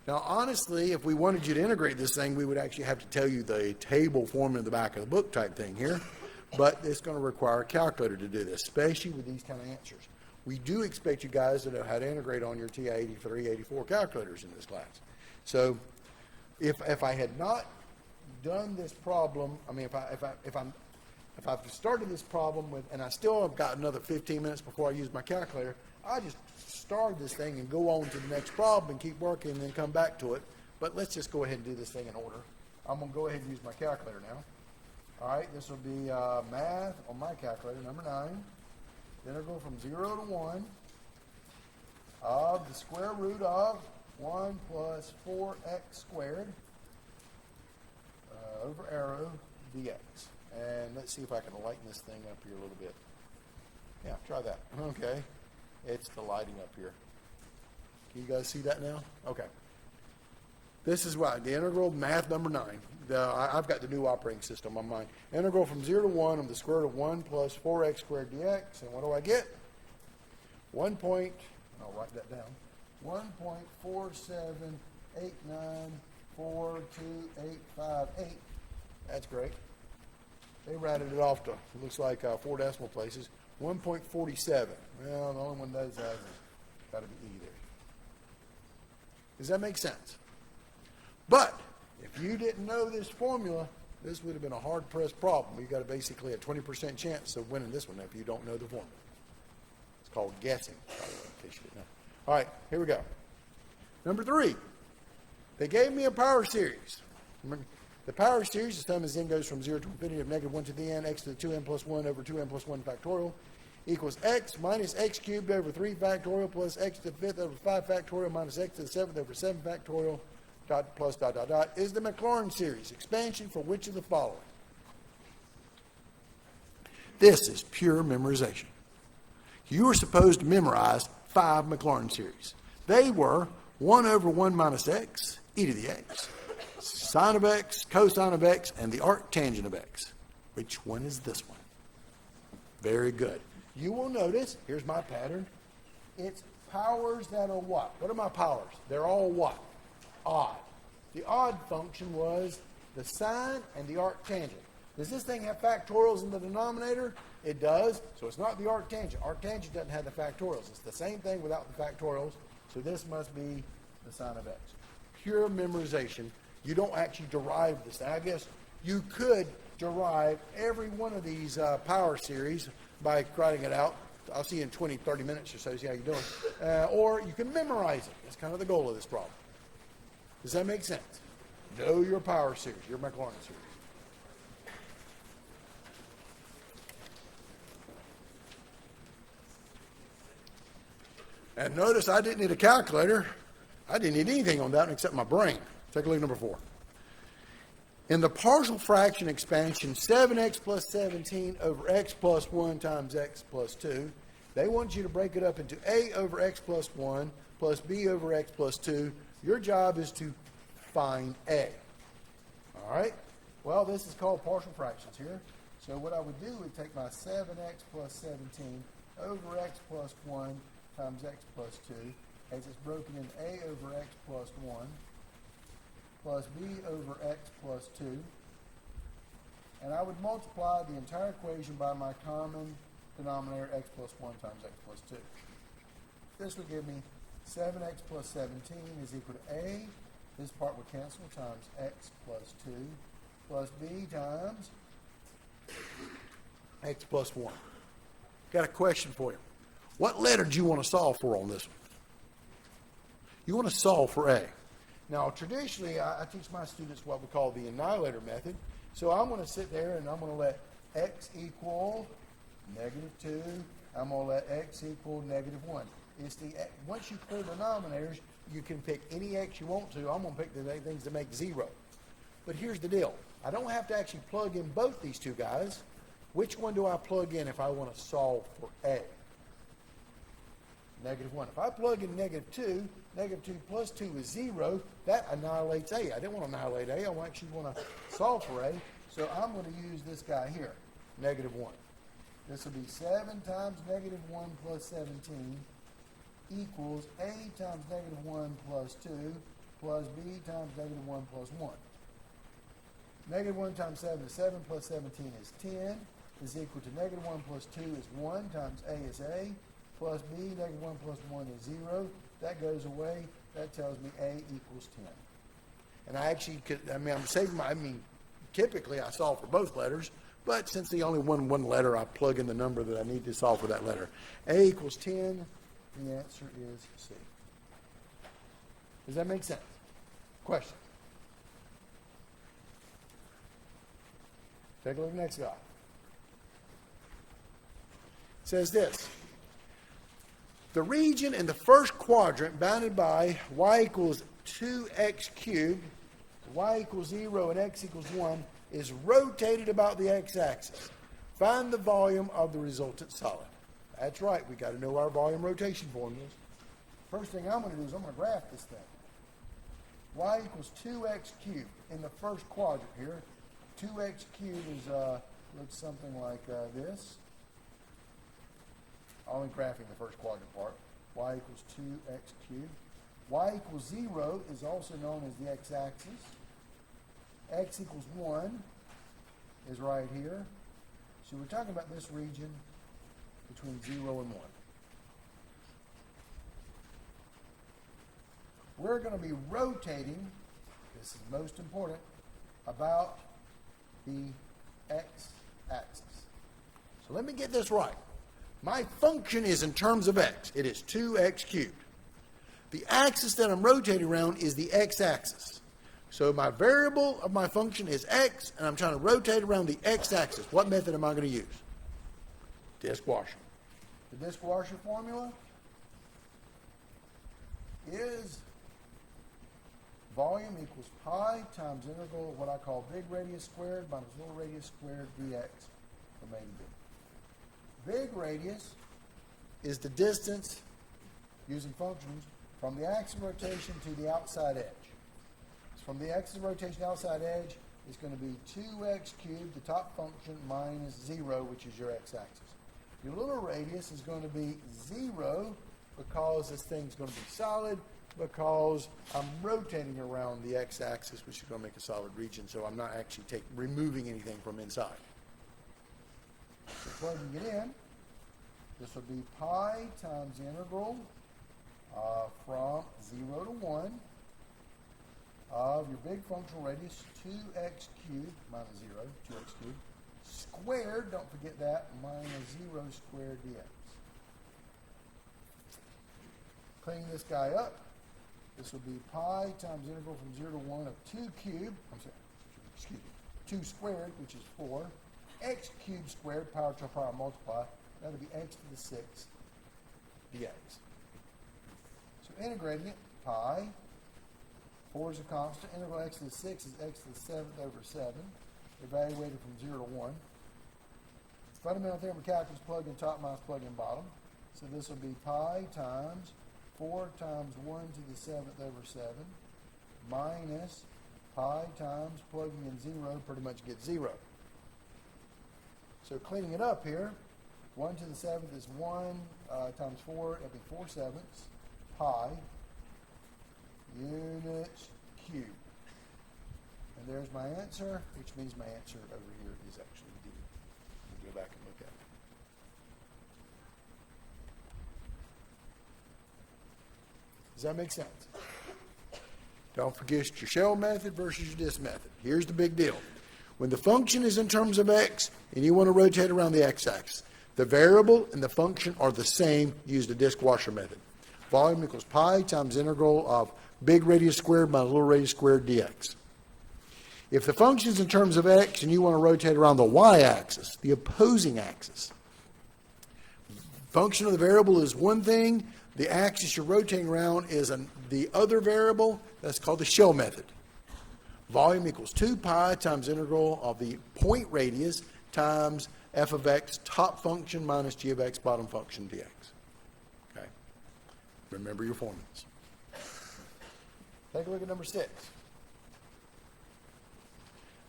Now, honestly, if we wanted you to integrate this thing, we would actually have to tell you the table formula in the back of the book type thing here. But it's going to require a calculator to do this, especially with these kind of answers. We do expect you guys to know how to integrate on your TI-83, 84 calculators in this class. So if I had not done this problem, I mean, if I've started this problem with, and I still have got another 15 minutes before I use my calculator, I just start this thing and go on to the next problem and keep working and then come back to it. But let's just go ahead and do this thing in order. I'm going to go ahead and use my calculator now. All right, this will be math on my calculator, number 9. The integral from 0 to 1 of the square root of 1 plus 4x squared over arrow dx. And let's see if I can lighten this thing up here a little bit. Yeah, try that. Okay. It's the lighting up here. Can you guys see that now? Okay. This is what the integral math number 9. I've got the new operating system on mine. Integral from 0 to 1 of the square root of 1 plus 4x squared dx. And what do I get? I'll write that down. 1.478942858. That's great. They rounded it off to, looks like 4 decimal places. 1.47. Well, the only one that has got to be E there. Does that make sense? But if you didn't know this formula, this would have been a hard-pressed problem. You've got basically a 20% chance of winning this one if you don't know the formula. It's called guessing, by the way, in case you didn't know. All right, here we go. Number 3. They gave me a power series. Remember, the power series, the sum as n goes from 0 to infinity of negative 1 to the n, x to the 2n plus 1 over 2n plus 1 factorial, equals x minus x cubed over 3 factorial plus x to the 5th over 5 factorial minus x to the 7th over 7 factorial plus dot, dot, dot, is the Maclaurin series. Expansion for which of the following? This is pure memorization. You were supposed to memorize 5 Maclaurin series. They were 1 over 1 minus x, e to the x, sine of x, cosine of x, and the arc tangent of x. Which one is this one? Very good. You will notice, here's my pattern, it's powers that are what? What are my powers? They're all what? Odd. The odd function was the sine and the arc tangent. Does this thing have factorials in the denominator? It does, so it's not the arc tangent. Arc tangent doesn't have the factorials. It's the same thing without the factorials, so this must be the sine of x. Pure memorization. You don't actually derive this. I guess you could derive every one of these power series by writing it out, I'll see you in 20, 30 minutes or so, see how you're doing. Or you can memorize it. That's kind of the goal of this problem. Does that make sense? Know your power series, your Maclaurin series. And notice I didn't need a calculator. I didn't need anything on that one except my brain. Take a look at number 4. In the partial fraction expansion, 7x plus 17 over x plus 1 times x plus 2, they want you to break it up into a over x plus 1 plus b over x plus 2. Your job is to find a. All right? Well, this is called partial fractions here. So what I would do is take my 7x plus 17 over x plus 1 times x plus 2, as it's broken in a over x plus 1 plus b over x plus 2. And I would multiply the entire equation by my common denominator, x plus 1 times x plus 2. This would give me 7x plus 17 is equal to a. This part would cancel times x plus 2 plus b times x plus 1. Got a question for you. What letter do you want to solve for on this one? You want to solve for a. Now, traditionally, I teach my students what we call the Annihilator Method. So I'm going to sit there and I'm going to let x equal -2. I'm going to let x equal -1. It's once you clear the denominators, you can pick any x you want to. I'm going to pick the things that make 0. But here's the deal. I don't have to actually plug in both these two guys. Which one do I plug in if I want to solve for a? -1. If I plug in -2, -2 plus 2 is 0. That annihilates a. I didn't want to annihilate a. I actually want to solve for a. So I'm going to use this guy here, -1. This will be 7 times -1 plus 17 equals a times -1 plus 2 plus b times -1 plus 1. -1 times 7 is 7 plus 17 is 10 is equal to -1 plus 2 is 1 times a is a plus b, -1 plus 1 is 0. That goes away. That tells me a equals 10. And I actually could, I'm saving my, typically I solve for both letters, but since the only one letter, I plug in the number that I need to solve for that letter. A equals 10. The answer is C. Does that make sense? Question? Take a look at the next guy. It says this. The region in the first quadrant bounded by y equals 2x cubed, y equals 0, and x equals 1 is rotated about the x-axis. Find the volume of the resultant solid. That's right. We got to know our volume rotation formulas. First thing I'm going to do is I'm going to graph this thing. Y equals 2x cubed in the first quadrant here. 2x cubed is looks something like this. Only graphing the first quadrant part. Y equals 2x cubed. Y equals 0 is also known as the x-axis. X equals 1 is right here. So we're talking about this region between 0 and 1. We're going to be rotating, this is most important, about the x-axis. So let me get this right. My function is in terms of x. It is 2x cubed. The axis that I'm rotating around is the x-axis. So my variable of my function is x, and I'm trying to rotate around the x-axis. What method am I going to use? Disk washer. The disk washer formula is volume equals pi times integral of what I call big radius squared minus little radius squared dx from A to B. Big radius is the distance, using functions, from the axis of rotation to the outside edge. So from the axis of rotation outside edge, it's going to be 2x cubed, the top function, minus 0, which is your x-axis. Your little radius is going to be 0 because this thing's going to be solid, because I'm rotating around the x-axis, which is going to make a solid region, so I'm not actually removing anything from inside. So plugging it in, this will be pi times the integral from 0 to 1 of your big functional radius, 2x cubed minus 0, 2x cubed, squared, don't forget that, minus 0 squared dx. Cleaning this guy up, this will be pi times integral from 0 to 1 of 2 cubed, 2 squared, which is 4, x cubed squared, power to the power multiply, that'll be x to the 6 dx. So integrating it, pi, 4 is a constant, integral x to the 6 is x to the 7th over 7, evaluated from 0 to 1. Fundamental theorem of calculus, plug in top minus plug in bottom. So this will be pi times 4 times 1 to the 7th over 7 minus pi times plugging in 0, pretty much get 0. So cleaning it up here, 1 to the 7th is 1 times 4, it'll be 4 sevenths, pi, units cubed. And there's my answer, which means my answer over here is actually D. We'll go back and look at it. Does that make sense? Don't forget your shell method versus your disk method. Here's the big deal. When the function is in terms of x and you want to rotate around the x-axis, the variable and the function are the same. Use the disk washer method. Volume equals pi times integral of big radius squared minus little radius squared dx. If the function is in terms of x and you want to rotate around the y-axis, the opposing axis, function of the variable is one thing, the axis you're rotating around is the other variable. That's called the shell method. Volume equals 2 pi times integral of the point radius times f of x top function minus g of x bottom function dx. Okay? Remember your formulas. Take a look at number 6.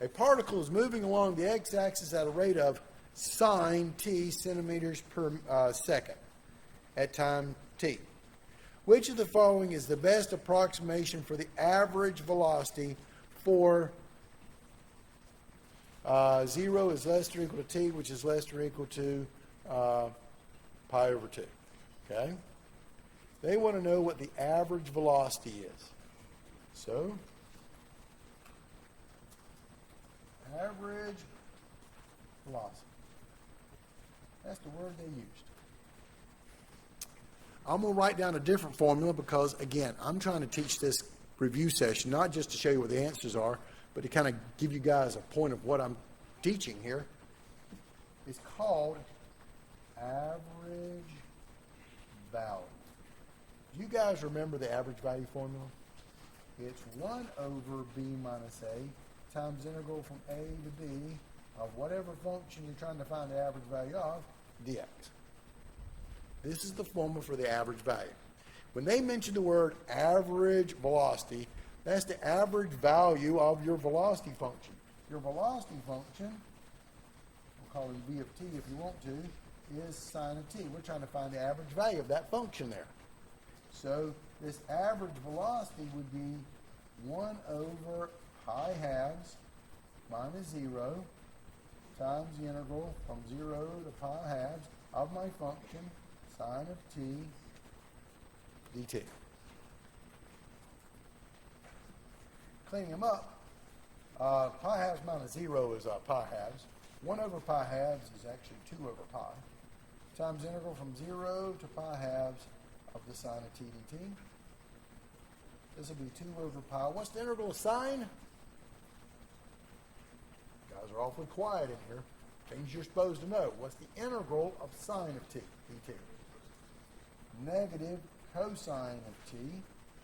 A particle is moving along the x-axis at a rate of sine t centimeters per second at time t. Which of the following is the best approximation for the average velocity for 0 is less than or equal to t, which is less than or equal to pi over 2. Okay? They want to know what the average velocity is. So, average velocity. That's the word they used. I'm going to write down a different formula because, again, I'm trying to teach this review session, not just to show you what the answers are, but to kind of give you guys a point of what I'm teaching here. It's called average value. Do you guys remember the average value formula? It's 1 over b minus a times integral from a to b of whatever function you're trying to find the average value of, dx. This is the formula for the average value. When they mention the word average velocity, that's the average value of your velocity function. Your velocity function, we'll call it v of t if you want to, is sine of t. We're trying to find the average value of that function there. So this average velocity would be 1 over pi halves minus 0 times the integral from 0 to pi halves of my function sine of t dt. Cleaning them up, pi halves minus 0 is pi halves. 1 over pi halves is actually 2 over pi times integral from 0 to pi halves of the sine of t dt. This will be 2 over pi. What's the integral of sine? You guys are awfully quiet in here. Things you're supposed to know. What's the integral of sine of t dt? Negative cosine of t,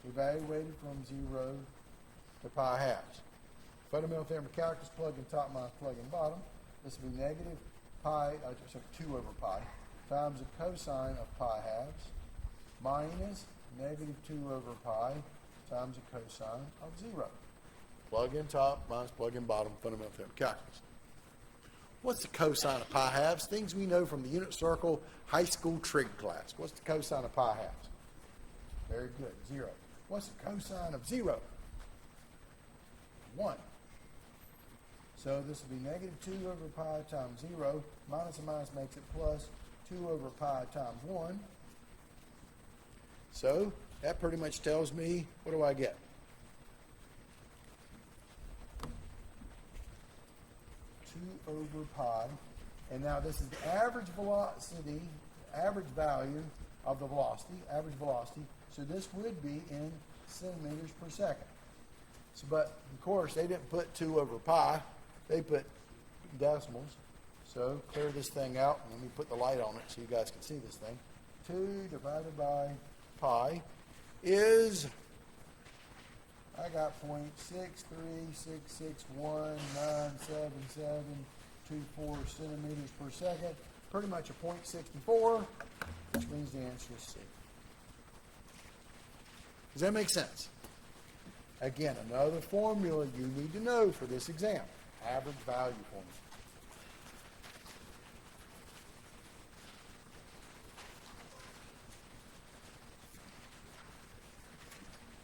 evaluated from 0 to pi halves. Fundamental theorem of calculus, plug in top minus plug in bottom. This will be negative 2 over pi times the cosine of pi halves minus negative 2 over pi times the cosine of 0. Plug in top minus plug in bottom, fundamental theorem of calculus. What's the cosine of pi halves? Things we know from the unit circle high school trig class. What's the cosine of pi halves? Very good, 0. What's the cosine of 0? 1. So this will be negative 2 over pi times 0. Minus and minus makes it plus 2 over pi times 1. So that pretty much tells me, what do I get? 2 over pi. And now this is the average velocity, average value of the velocity, average velocity. So this would be in centimeters per second. So, but, of course, they didn't put 2 over pi. They put decimals. So clear this thing out, and let me put the light on it so you guys can see this thing. 2 divided by pi is, I got 0.6366197724 centimeters per second. Pretty much a 0.64, which means the answer is C. Does that make sense? Again, another formula you need to know for this exam. Average value formula.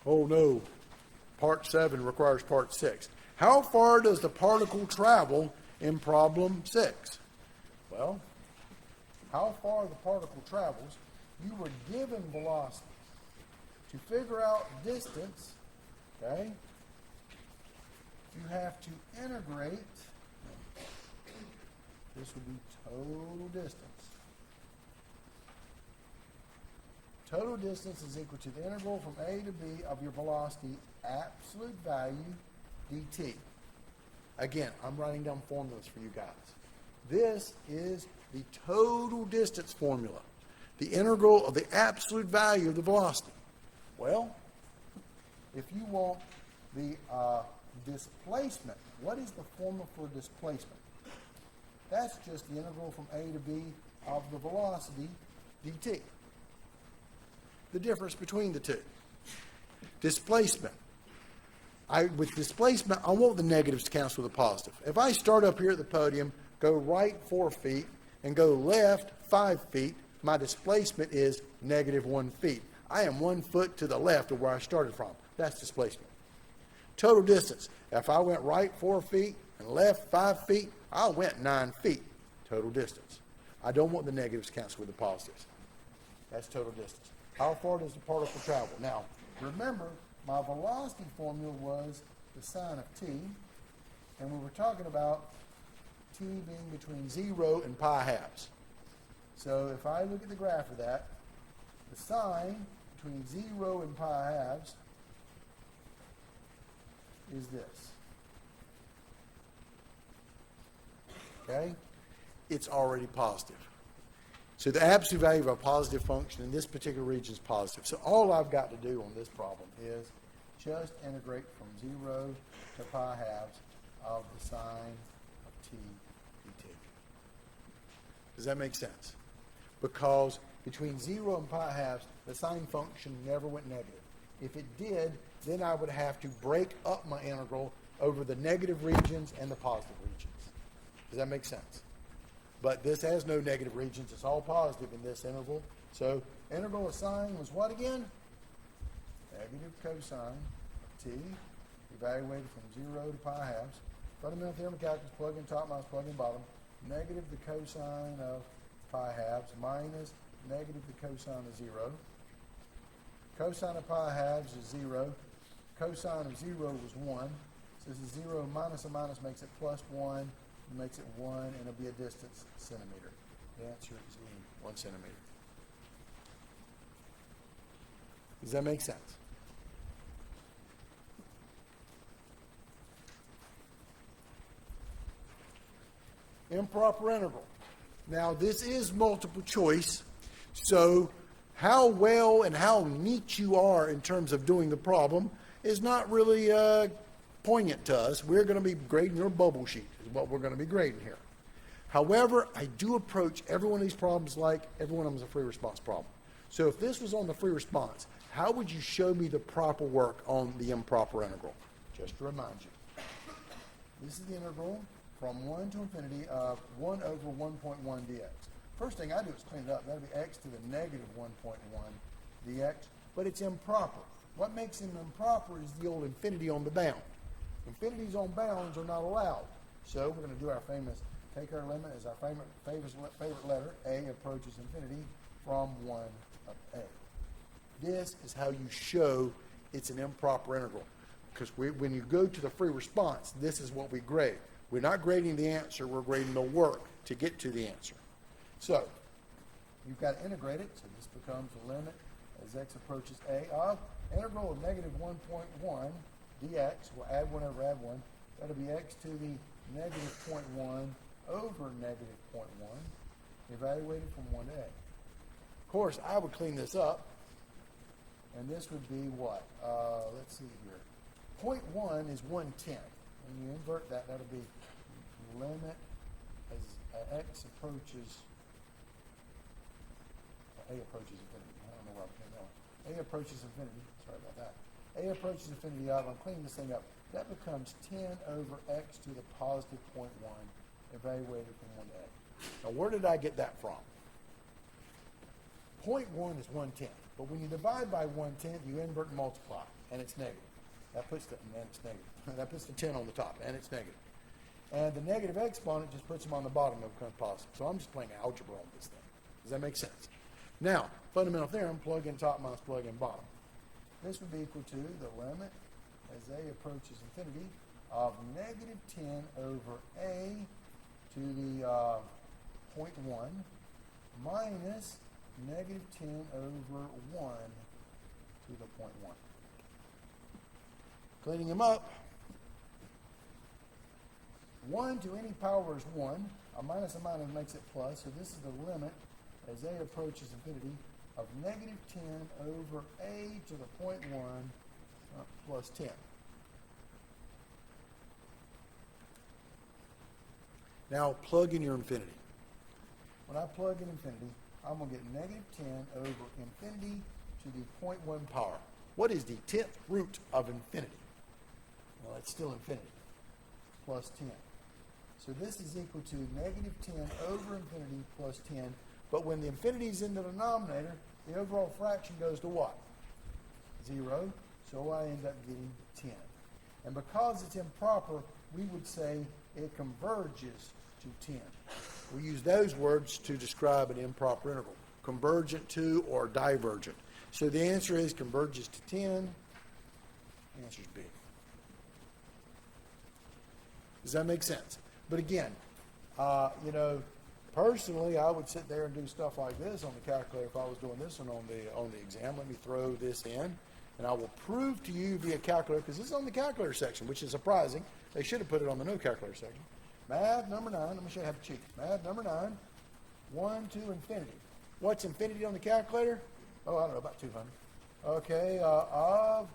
Oh no, part 7 requires part 6. How far does the particle travel in problem 6? Well, how far the particle travels, you were given velocity. To figure out distance, okay, you have to integrate, this would be total distance. Total distance is equal to the integral from A to B of your velocity absolute value dt. Again, I'm writing down formulas for you guys. This is the total distance formula, the integral of the absolute value of the velocity. Well, if you want the displacement, what is the formula for displacement? That's just the integral from A to B of the velocity dt. The difference between the two. Displacement. With displacement, I want the negatives to cancel with the positive. If I start up here at the podium, go right 4 feet, and go left 5 feet, my displacement is -1 feet. I am 1 foot to the left of where I started from. That's displacement. Total distance. If I went right 4 feet and left 5 feet, I went 9 feet. Total distance. I don't want the negatives to cancel with the positives. That's total distance. How far does the particle travel? Now, remember, my velocity formula was the sine of t, and we were talking about t being between 0 and pi halves. So if I look at the graph of that, the sine between 0 and pi halves is this. Okay? It's already positive. So the absolute value of a positive function in this particular region is positive. So all I've got to do on this problem is just integrate from 0 to pi halves of the sine of t dt. Does that make sense? Because between 0 and pi halves, the sine function never went negative. If it did, then I would have to break up my integral over the negative regions and the positive regions. Does that make sense? But this has no negative regions. It's all positive in this interval. So integral of sine was what again? Negative cosine of t, evaluated from 0 to pi halves. Fundamental theorem of calculus, plug in top minus plug in bottom. Negative the cosine of pi halves minus negative the cosine of 0. Cosine of pi halves is 0. Cosine of 0 was 1. So this is 0 minus a minus makes it plus 1. Makes it 1, and it'll be a distance centimeter. The answer is E, 1 centimeter. Does that make sense? Improper interval. Now, this is multiple choice, so how well and how neat you are in terms of doing the problem is not really poignant to us. We're going to be grading your bubble sheet is what we're going to be grading here. However, I do approach every one of these problems like every one of them is a free response problem. So if this was on the free response, how would you show me the proper work on the improper integral? Just to remind you. This is the integral from 1 to infinity of 1 over 1.1 dx. First thing I do is clean it up. That would be x to the negative 1.1 dx, but it's improper. What makes it improper is the old infinity on the bound. Infinities on bounds are not allowed. So we're going to do our famous, take our limit as our favorite letter. A approaches infinity from 1 of A. This is how you show it's an improper integral. Because when you go to the free response, this is what we grade. We're not grading the answer, we're grading the work to get to the answer. So you've got to integrate it, so this becomes the limit as x approaches a of integral of negative 1.1 dx. We'll add 1 over add 1. That'll be x to the negative 0.1 over negative 0.1, evaluated from 1 to a. Of course, I would clean this up, and this would be what? Let's see here. 0.1 is 1/10. When you invert that, that'll be limit as x approaches, a approaches infinity. I don't know where I came going. A approaches infinity. Sorry about that. A approaches infinity of, I'm cleaning this thing up. That becomes 10 over x to the positive 0.1, evaluated from 1 to a. Now, where did I get that from? 0.1 is 1/10. But when you divide by 1/10, you invert and multiply, and it's negative. That puts the, and it's negative. That puts the 10 on the top, and it's negative. And the negative exponent just puts them on the bottom and becomes positive. So I'm just playing algebra on this thing. Does that make sense? Now, fundamental theorem, plug in top minus plug in bottom. This would be equal to the limit as a approaches infinity of negative 10 over a to the 0.1 minus negative 10 over 1 to the 0.1. Cleaning them up. 1 to any power is 1. A minus makes it plus. So this is the limit as a approaches infinity of negative 10 over a to the 0.1 plus 10. Now plug in your infinity. When I plug in infinity, I'm going to get negative 10 over infinity to the 0.1 power. What is the 10th root of infinity? Well, it's still infinity, plus 10. So this is equal to negative 10 over infinity plus 10. But when the infinity is in the denominator, the overall fraction goes to what? 0. So I end up getting 10. And because it's improper, we would say it converges to 10. We use those words to describe an improper interval. Convergent to or divergent. So the answer is converges to 10. The answer is B. Does that make sense? But again, personally, I would sit there and do stuff like this on the calculator if I was doing this one on the exam. Let me throw this in, and I will prove to you via calculator, because this is on the calculator section, which is surprising. They should have put it on the no calculator section. Math number 9. Let me show you how to cheat. Math number 9, 1 to infinity. What's infinity on the calculator? Oh, I don't know, about 200. Okay, of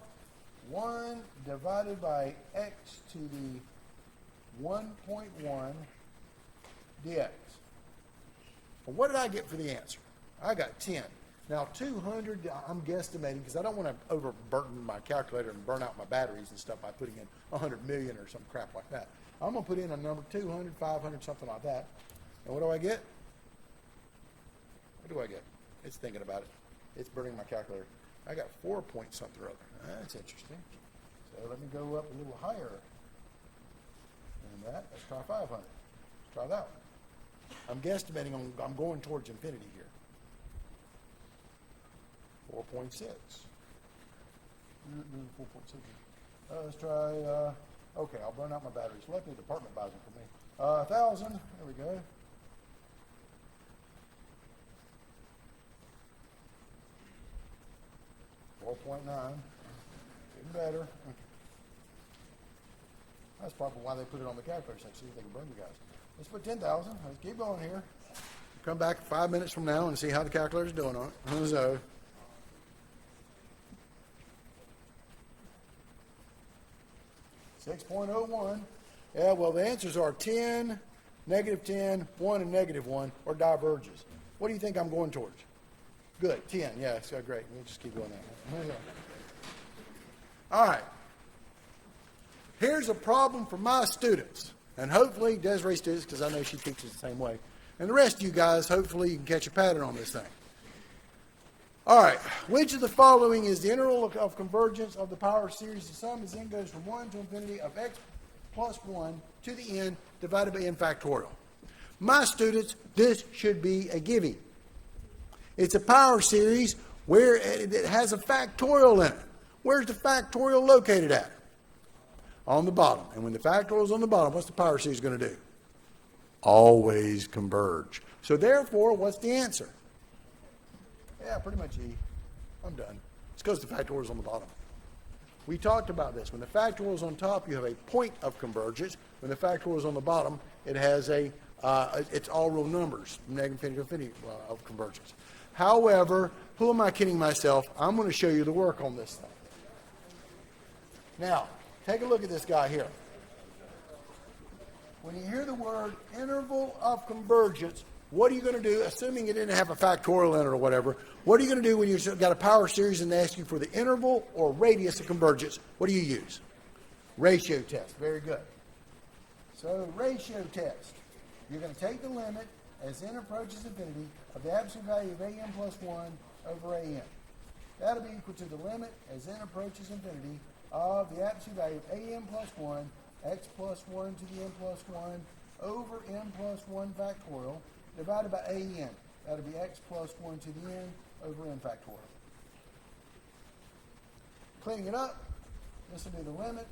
1 divided by x to the 1.1 dx. Well, what did I get for the answer? I got 10. Now, 200, I'm guesstimating, because I don't want to overburden my calculator and burn out my batteries and stuff by putting in 100 million or some crap like that. I'm going to put in a number 200, 500, something like that. And what do I get? What do I get? It's thinking about it. It's burning my calculator. I got 4 point something or other. That's interesting. So let me go up a little higher than that. Let's try 500. Let's try that one. I'm guesstimating I'm going towards infinity here. 4.6. 4.6. Let's try, okay, I'll burn out my batteries. Luckily, the department buys them for me. 1,000. There we go. .9. Getting better. Okay. That's probably why they put it on the calculator section, so they can burn you guys. Let's put 10,000. Let's keep going here. Come back 5 minutes from now and see how the calculator's doing on it. So, .01. Yeah, well, the answers are 10, negative 10, 1, and negative 1, or diverges. What do you think I'm going towards? Good, 10. Yeah, so great. We'll just keep going that. All right. Here's a problem for my students, and hopefully Desiree's students, because I know she teaches the same way, and the rest of you guys, hopefully you can catch a pattern on this thing. All right. Which of the following is the integral of convergence of the power series? The sum is n goes from 1 to infinity of x plus 1 to the n divided by n factorial. My students, this should be a gimme. It's a power series where it has a factorial in it. Where's the factorial located at? On the bottom. And when the factorial is on the bottom, what's the power series going to do? Always converge. So therefore, what's the answer? Yeah, pretty much E. I'm done. It's because the factorial is on the bottom. We talked about this. When the factorial is on top, you have a point of convergence. When the factorial is on the bottom, it has it's all real numbers, negative infinity to infinity of convergence. However, who am I kidding myself? I'm going to show you the work on this thing. Now, take a look at this guy here. When you hear the word interval of convergence, what are you going to do, assuming it didn't have a factorial in it or whatever, what are you going to do when you've got a power series and they ask you for the interval or radius of convergence? What do you use? Ratio test. Very good. So, ratio test. You're going to take the limit as n approaches infinity of the absolute value of an plus 1 over an. That'll be equal to the limit as n approaches infinity of the absolute value of an plus 1, x plus 1 to the n plus 1 over n plus 1 factorial divided by an. That'll be x plus 1 to the n over n factorial. Cleaning it up, this will be the limit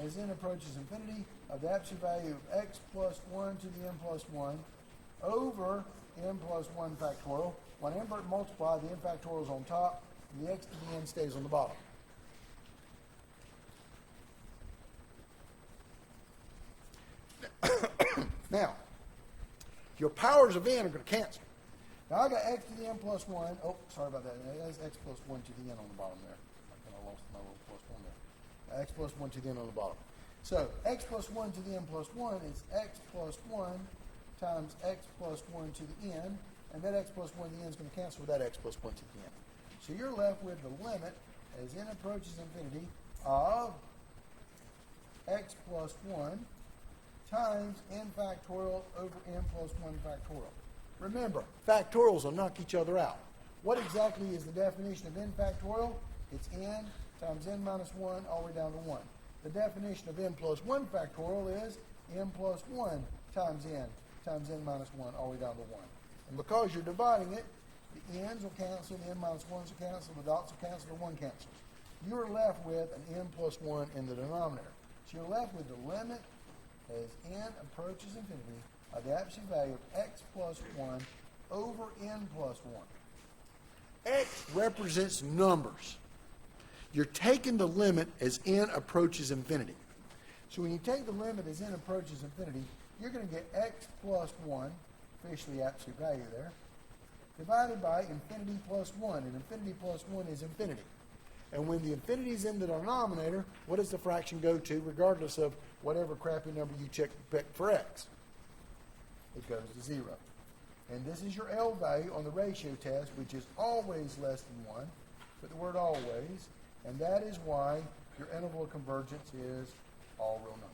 as n approaches infinity of the absolute value of x plus 1 to the n plus 1 over n plus 1 factorial. When I invert and multiply, the n factorial is on top, and the x to the n stays on the bottom. Now, your powers of n are going to cancel. Now, I got x to the n plus 1. Oh, sorry about that. That's x plus 1 to the n on the bottom there. I lost my little plus 1 there. X plus 1 to the n on the bottom. So, x plus 1 to the n plus 1 is x plus 1 times x plus 1 to the n. And that x plus 1 to the n is going to cancel with that x plus 1 to the n. So, you're left with the limit as n approaches infinity of x plus 1 times n factorial over n plus 1 factorial. Remember, factorials will knock each other out. What exactly is the definition of n factorial? It's n times n minus 1 all the way down to 1. The definition of n plus 1 factorial is n plus 1 times n minus 1 all the way down to 1. And because you're dividing it, the n's will cancel, the n minus 1's will cancel, the dots will cancel, the 1 cancels. You're left with an n plus 1 in the denominator. So you're left with the limit as n approaches infinity of the absolute value of x plus 1 over n plus 1. X represents numbers. You're taking the limit as n approaches infinity. So when you take the limit as n approaches infinity, you're going to get x plus 1, officially absolute value there, divided by infinity plus 1. And infinity plus 1 is infinity. And when the infinity is in the denominator, what does the fraction go to, regardless of whatever crappy number you pick for x? It goes to 0. And this is your L value on the ratio test, which is always less than 1. Put the word always. And that is why your interval of convergence is all real numbers.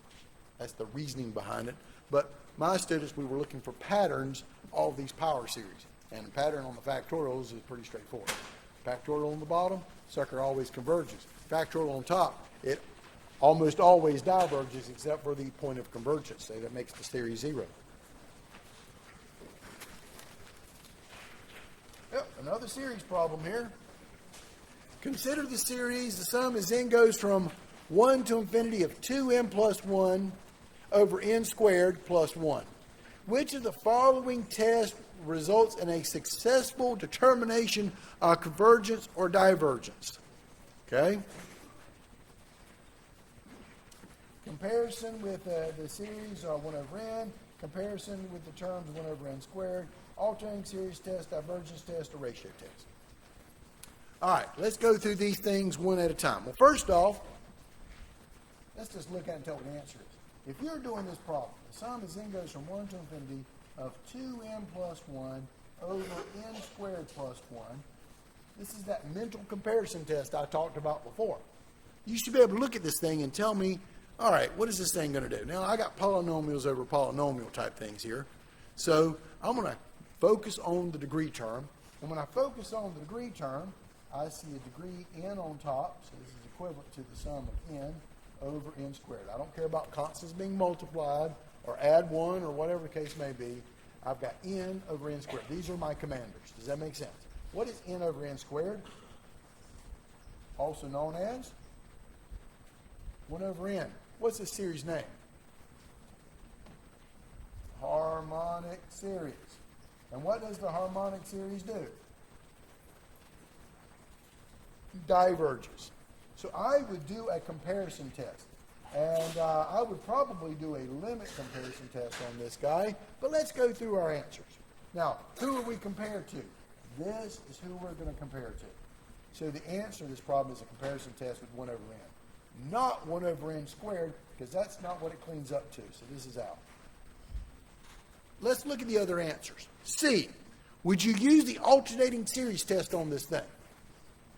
That's the reasoning behind it. But my students, we were looking for patterns of these power series. And the pattern on the factorials is pretty straightforward. Factorial on the bottom, sucker always converges. Factorial on top, it almost always diverges except for the point of convergence. So that makes the series 0. Yep, another series problem here. Consider the series, the sum as n goes from 1 to infinity of 2n plus 1 over n squared plus 1. Which of the following tests results in a successful determination of convergence or divergence? Okay? Comparison with the series 1 over n. Comparison with the terms 1 over n squared. Alternating series test, divergence test, or ratio test. All right, let's go through these things one at a time. Well, first off, let's just look at it and tell what the answer is. If you're doing this problem, the sum as n goes from 1 to infinity of 2n plus 1 over n squared plus 1. This is that mental comparison test I talked about before. You should be able to look at this thing and tell me, all right, what is this thing going to do? Now, I got polynomials over polynomial type things here. So I'm going to focus on the degree term. And when I focus on the degree term, I see a degree n on top, so this is equivalent to the sum of n over n squared. I don't care about constants being multiplied or add 1 or whatever the case may be. I've got n over n squared. These are my commanders. Does that make sense? What is n over n squared? Also known as 1 over n. What's this series name? Harmonic series. And what does the harmonic series do? diverges. So I would do a comparison test. And I would probably do a limit comparison test on this guy. But let's go through our answers. Now, who are we compared to? This is who we're going to compare to. So the answer to this problem is a comparison test with 1 over n. Not 1 over n squared, because that's not what it cleans up to. So this is out. Let's look at the other answers. C, would you use the alternating series test on this thing?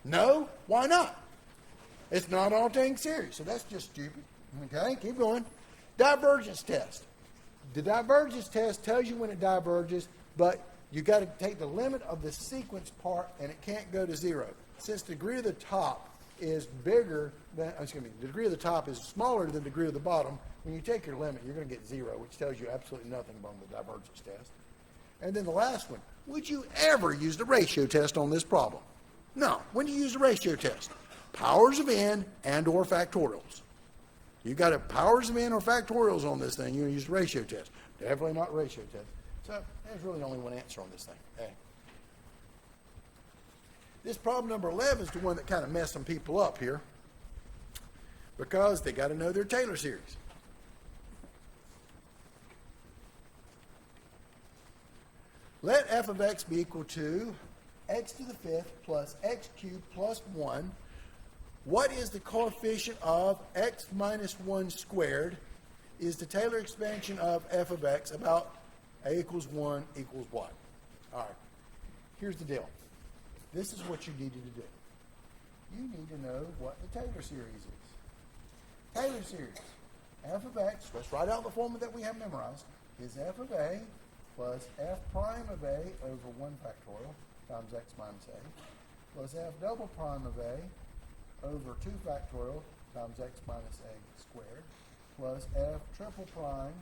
No? Why not? It's not alternating series, so that's just stupid. Okay, keep going. Divergence test. The divergence test tells you when it diverges, but you got to take the limit of the sequence part, and it can't go to 0. Since the degree of the top is bigger than, the degree of the top is smaller than the degree of the bottom, when you take your limit, you're going to get 0, which tells you absolutely nothing about the divergence test. And then the last one, would you ever use the ratio test on this problem? No. When do you use the ratio test? Powers of n and or factorials. You've got powers of n or factorials on this thing, you're going to use the ratio test. Definitely not ratio test. So there's really only one answer on this thing. A. This problem number 11 is the one that kind of messed some people up here because they got to know their Taylor series. Let f of x be equal to x to the 5th plus x cubed plus 1. What is the coefficient of x minus 1 squared is the Taylor expansion of f of x about a equals 1 equals what? All right, here's the deal. This is what you needed to do. You need to know what the Taylor series is. Taylor series, f of x, let's write out the formula that we have memorized, is f of a plus f prime of a over 1 factorial times x minus a plus f double prime of a over 2 factorial times x minus a squared plus f triple prime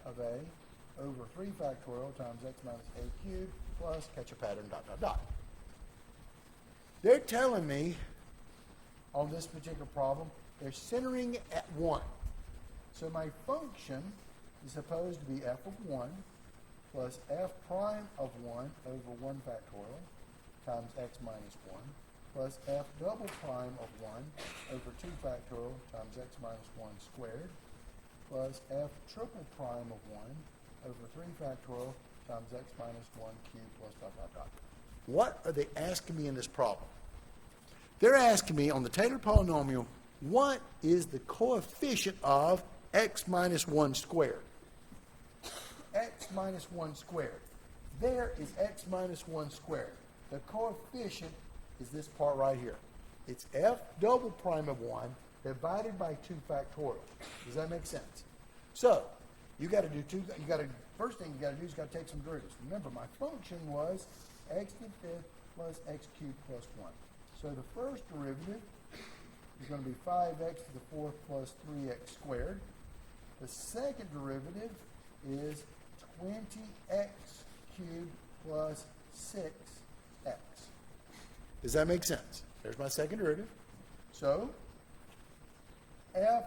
of a over 3 factorial times x minus a cubed plus catch a pattern dot dot dot. They're telling me on this particular problem they're centering at 1. So my function is supposed to be f of 1 plus f prime of 1 over 1 factorial times x minus 1 plus f double prime of 1 over 2 factorial times x minus 1 squared plus f triple prime of 1 over 3 factorial times x minus 1 cubed plus dot dot dot. What are they asking me in this problem? They're asking me on the Taylor polynomial, what is the coefficient of x minus 1 squared? X minus 1 squared. There is x minus 1 squared. The coefficient is this part right here. It's f double prime of 1 divided by 2 factorial. Does that make sense? So, you got to do first thing you got to do is got to take some derivatives. Remember, my function was x to the 5th plus x cubed plus 1. So the first derivative is going to be 5x to the 4th plus 3x squared. The second derivative is 20x cubed plus 6x. Does that make sense? There's my second derivative. So f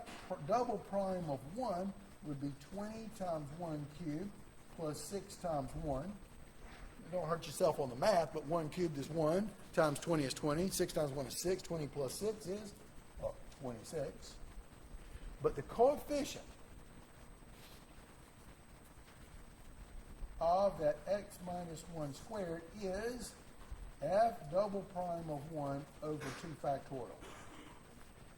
double prime of 1 would be 20 times 1 cubed plus 6 times 1. Don't hurt yourself on the math, but 1 cubed is 1 times 20 is 20. 6 times 1 is 6. 20 plus 6 is 26. But the coefficient of that x minus 1 squared is f double prime of 1 over 2 factorial.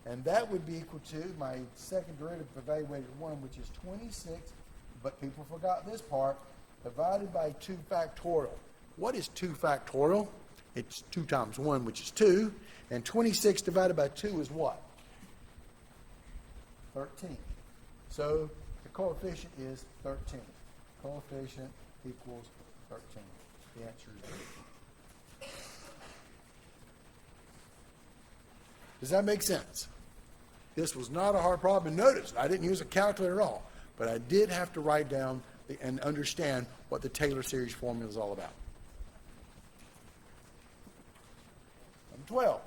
And that would be equal to my second derivative evaluated 1, which is 26, but people forgot this part, divided by 2 factorial. What is 2 factorial? It's 2 times 1, which is 2, and 26 divided by 2 is what? 13. So the coefficient is 13. Coefficient equals 13. The answer is B. Does that make sense? This was not a hard problem. And notice, I didn't use a calculator at all, but I did have to write down and understand what the Taylor series formula is all about. Number 12.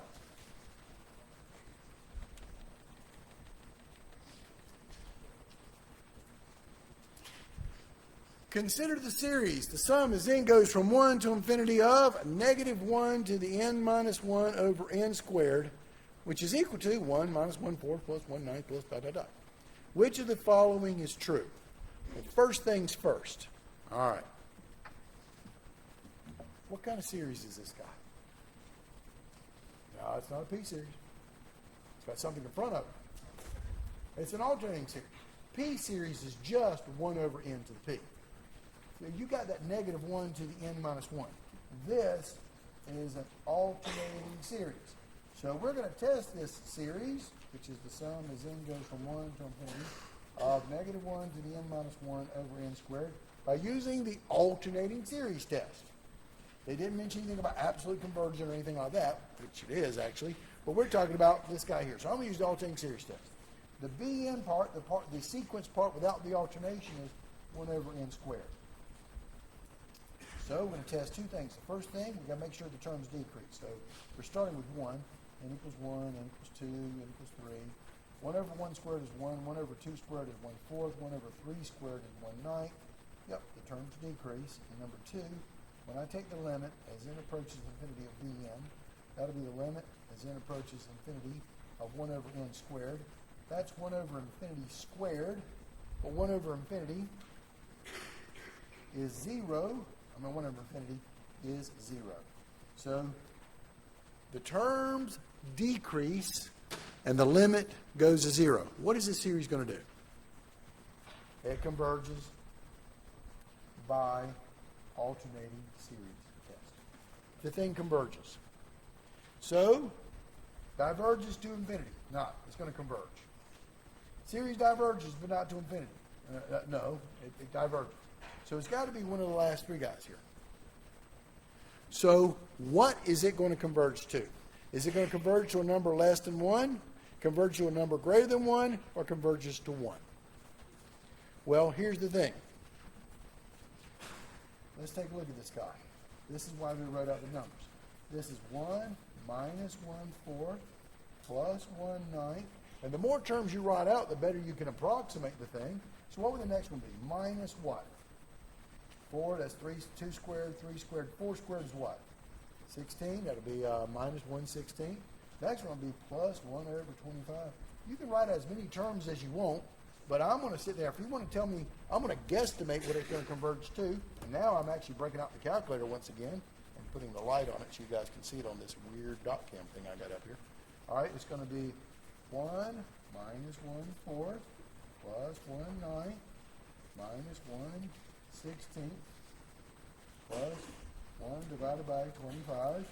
Consider the series. The sum as n goes from 1 to infinity of -1 to the n minus 1 over n squared, which is equal to 1 minus 1 fourth plus 1 ninth plus dot, dot, dot. Which of the following is true? Well, first things first. All right. What kind of series is this guy? No, it's not a P series. It's got something in front of it. It's an alternating series. P series is just 1 over n to the P. So you got that -1 to the n minus 1. This is an alternating series. So we're going to test this series, which is the sum as n goes from 1 to infinity of -1 to the n minus 1 over n squared by using the alternating series test. They didn't mention anything about absolute convergence or anything like that, which it is actually, but we're talking about this guy here. So I'm going to use the alternating series test. The Bn part, the sequence part without the alternation is 1 over n squared. So we're going to test two things. The first thing, we've got to make sure the terms decrease. So we're starting with 1, n equals 1, n equals 2, n equals 3. 1 over 1 squared is 1, 1 over 2 squared is 1 fourth, 1 over 3 squared is 1 ninth. Yep, the terms decrease. And number 2, when I take the limit as n approaches infinity of Bn, that'll be the limit as n approaches infinity of 1 over n squared. That's 1 over infinity squared, but 1 over infinity is 0. 1 over infinity is 0. So the terms decrease and the limit goes to 0. What is this series going to do? It converges by alternating series test. The thing converges. So diverges to infinity. Not. It's going to converge. Series diverges, but not to infinity. No, it diverges. So it's got to be one of the last three guys here. So what is it going to converge to? Is it going to converge to a number less than 1, converge to a number greater than 1, or converges to 1? Well, here's the thing. Let's take a look at this guy. This is why we wrote out the numbers. This is 1 minus 1 fourth plus 1 ninth. And the more terms you write out, the better you can approximate the thing. So what would the next one be? Minus what? 4, that's 3, 2 squared, 3 squared, 4 squared is what? 16, that'll be minus 1/16. Next one will be plus 1 over 25. You can write as many terms as you want, but I'm going to sit there. If you want to tell me, I'm going to guesstimate what it's going to converge to. And now I'm actually breaking out the calculator once again and putting the light on it so you guys can see it on this weird dot cam thing I got up here. All right, it's going to be 1 minus 1 fourth plus 1 ninth minus 1/16 plus 1 divided by 25.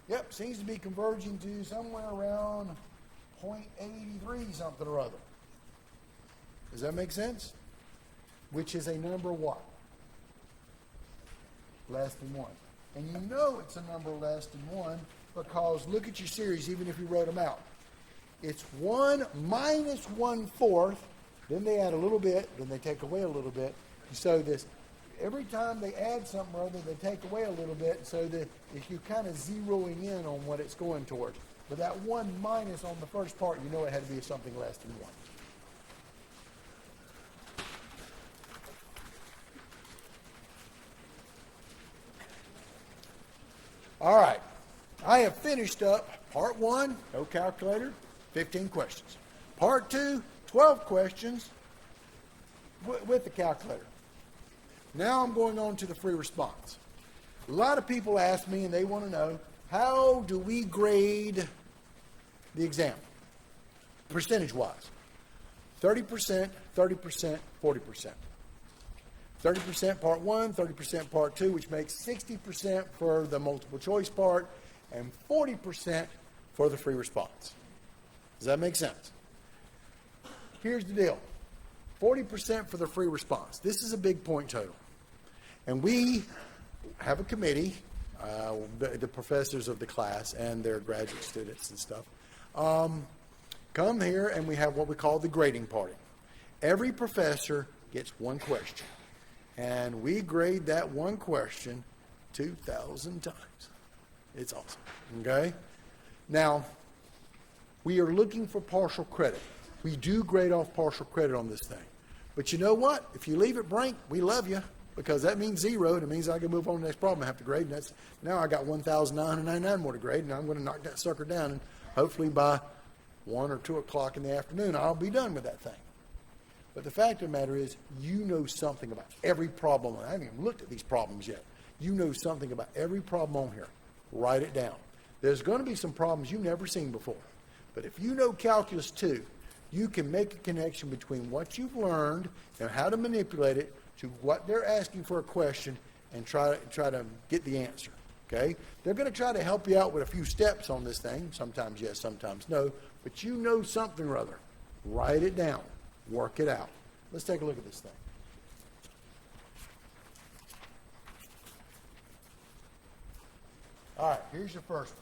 Yep, seems to be converging to somewhere around 0.83 something or other. Does that make sense? Which is a number what? Less than 1. And you know it's a number less than 1 because look at your series, even if you wrote them out. It's 1 minus 1 fourth, then they add a little bit, then they take away a little bit. So this, every time they add something or other, they take away a little bit, so that if you're kind of zeroing in on what it's going towards. But that 1 minus on the first part, you know it had to be something less than 1. All right, I have finished up part 1, no calculator, 15 questions. Part 2, 12 questions with the calculator. Now I'm going on to the free response. A lot of people ask me and they want to know, how do we grade the exam? Percentage-wise. 30%, 30%, 40%. 30% part 1, 30% part 2, which makes 60% for the multiple choice part, and 40% for the free response. Does that make sense? Here's the deal. 40% for the free response. This is a big point total. And we have a committee, the professors of the class and their graduate students and stuff, come here and we have what we call the grading party. Every professor gets one question. And we grade that one question 2,000 times. It's awesome. Okay? Now, we are looking for partial credit. We do grade off partial credit on this thing. But you know what? If you leave it blank, we love you, because that means 0, and it means I can move on to the next problem I have to grade. And that's, now I got 1,999 more to grade, and I'm going to knock that sucker down, and hopefully by 1 or 2 o'clock in the afternoon, I'll be done with that thing. But the fact of the matter is, you know something about every problem. I haven't even looked at these problems yet. You know something about every problem on here. Write it down. There's going to be some problems you've never seen before. But if you know Calculus 2, you can make a connection between what you've learned and how to manipulate it to what they're asking for a question and try to get the answer. Okay? They're going to try to help you out with a few steps on this thing. Sometimes yes, sometimes no. But you know something or other. Write it down. Work it out. Let's take a look at this thing. All right, here's your first one.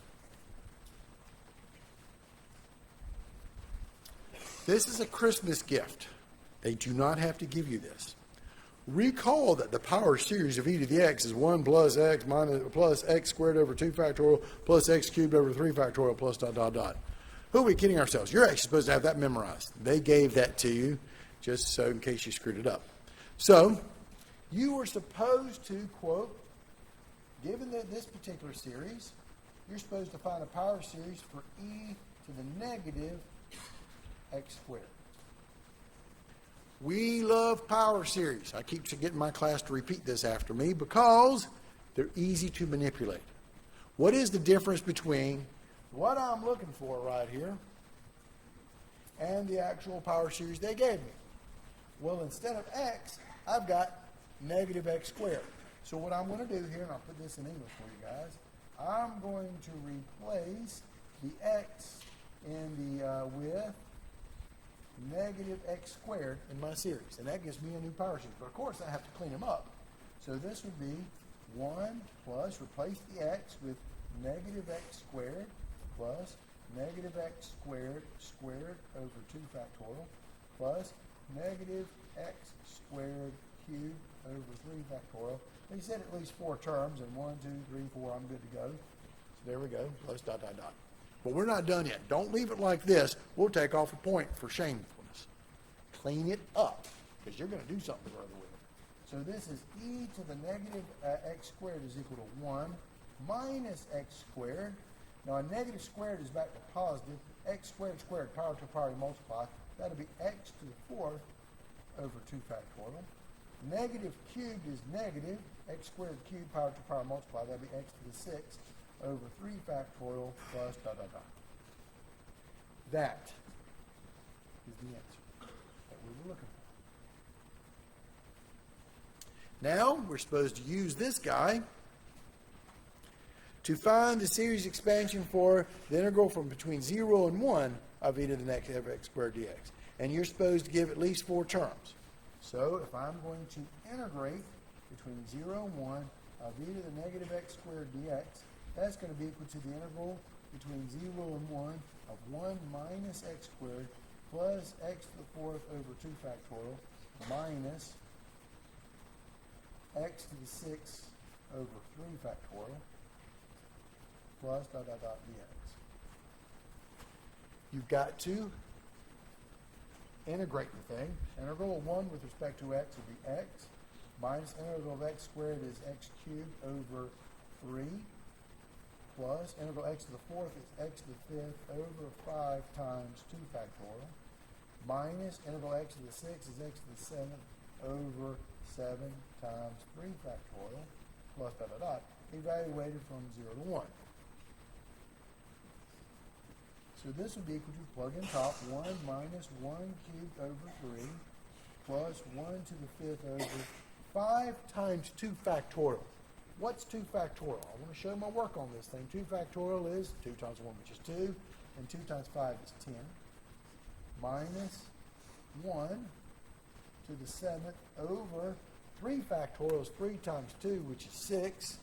This is a Christmas gift. They do not have to give you this. Recall that the power series of e to the x is 1 plus x minus plus x squared over 2 factorial plus x cubed over 3 factorial plus dot dot dot. Who are we kidding ourselves? You're actually supposed to have that memorized. They gave that to you just so in case you screwed it up. So you were supposed to, quote, given this particular series, you're supposed to find a power series for e to the negative x squared. We love power series. I keep getting my class to repeat this after me because they're easy to manipulate. What is the difference between what I'm looking for right here and the actual power series they gave me? Well, instead of x, I've got negative x squared. So what I'm going to do here, and I'll put this in English for you guys, I'm going to replace the x in the with negative x squared in my series. And that gives me a new power series. But of course, I have to clean them up. So this would be 1 plus, replace the x with negative x squared plus negative x squared squared over 2 factorial plus negative x squared cubed over 3 factorial. They said at least 4 terms, and 1, 2, 3, 4, I'm good to go. So there we go, plus dot, dot, dot. But we're not done yet. Don't leave it like this. We'll take off a point for shamefulness. Clean it up, because you're going to do something or other with it. So this is e to the negative x squared is equal to 1 minus x squared. Now a negative squared is back to positive. X squared squared, power to power, you multiply. That'll be x to the 4th over 2 factorial. Negative cubed is negative. X squared cubed, power to power, multiply. That'll be x to the 6th over 3 factorial plus dot, dot, dot. That is the answer that we were looking for. Now, we're supposed to use this guy to find the series expansion for the integral from between 0 and 1 of e to the negative x squared dx. And you're supposed to give at least 4 terms. So if I'm going to integrate between 0 and 1 of e to the negative x squared dx, that's going to be equal to the integral between 0 and 1 of 1 minus x squared plus x to the 4th over 2 factorial minus x to the 6th over 3 factorial plus dot, dot, dot dx. You've got to integrate the thing. Integral of 1 with respect to x will be x minus integral of x squared is x cubed over 3 plus integral x to the 4th is x to the 5th over 5 times 2 factorial minus integral x to the 6th is x to the 7th over 7 times 3 factorial plus dot, dot, dot, evaluated from 0 to 1. So this would be equal to, plug in top, 1 minus 1 cubed over 3 plus 1 to the 5th over 5 times 2 factorial. What's 2 factorial? I want to show my work on this thing. 2 factorial is 2 times 1, which is 2, and 2 times 5 is 10, minus 1 to the 7th over 3 factorial is 3 times 2, which is 6,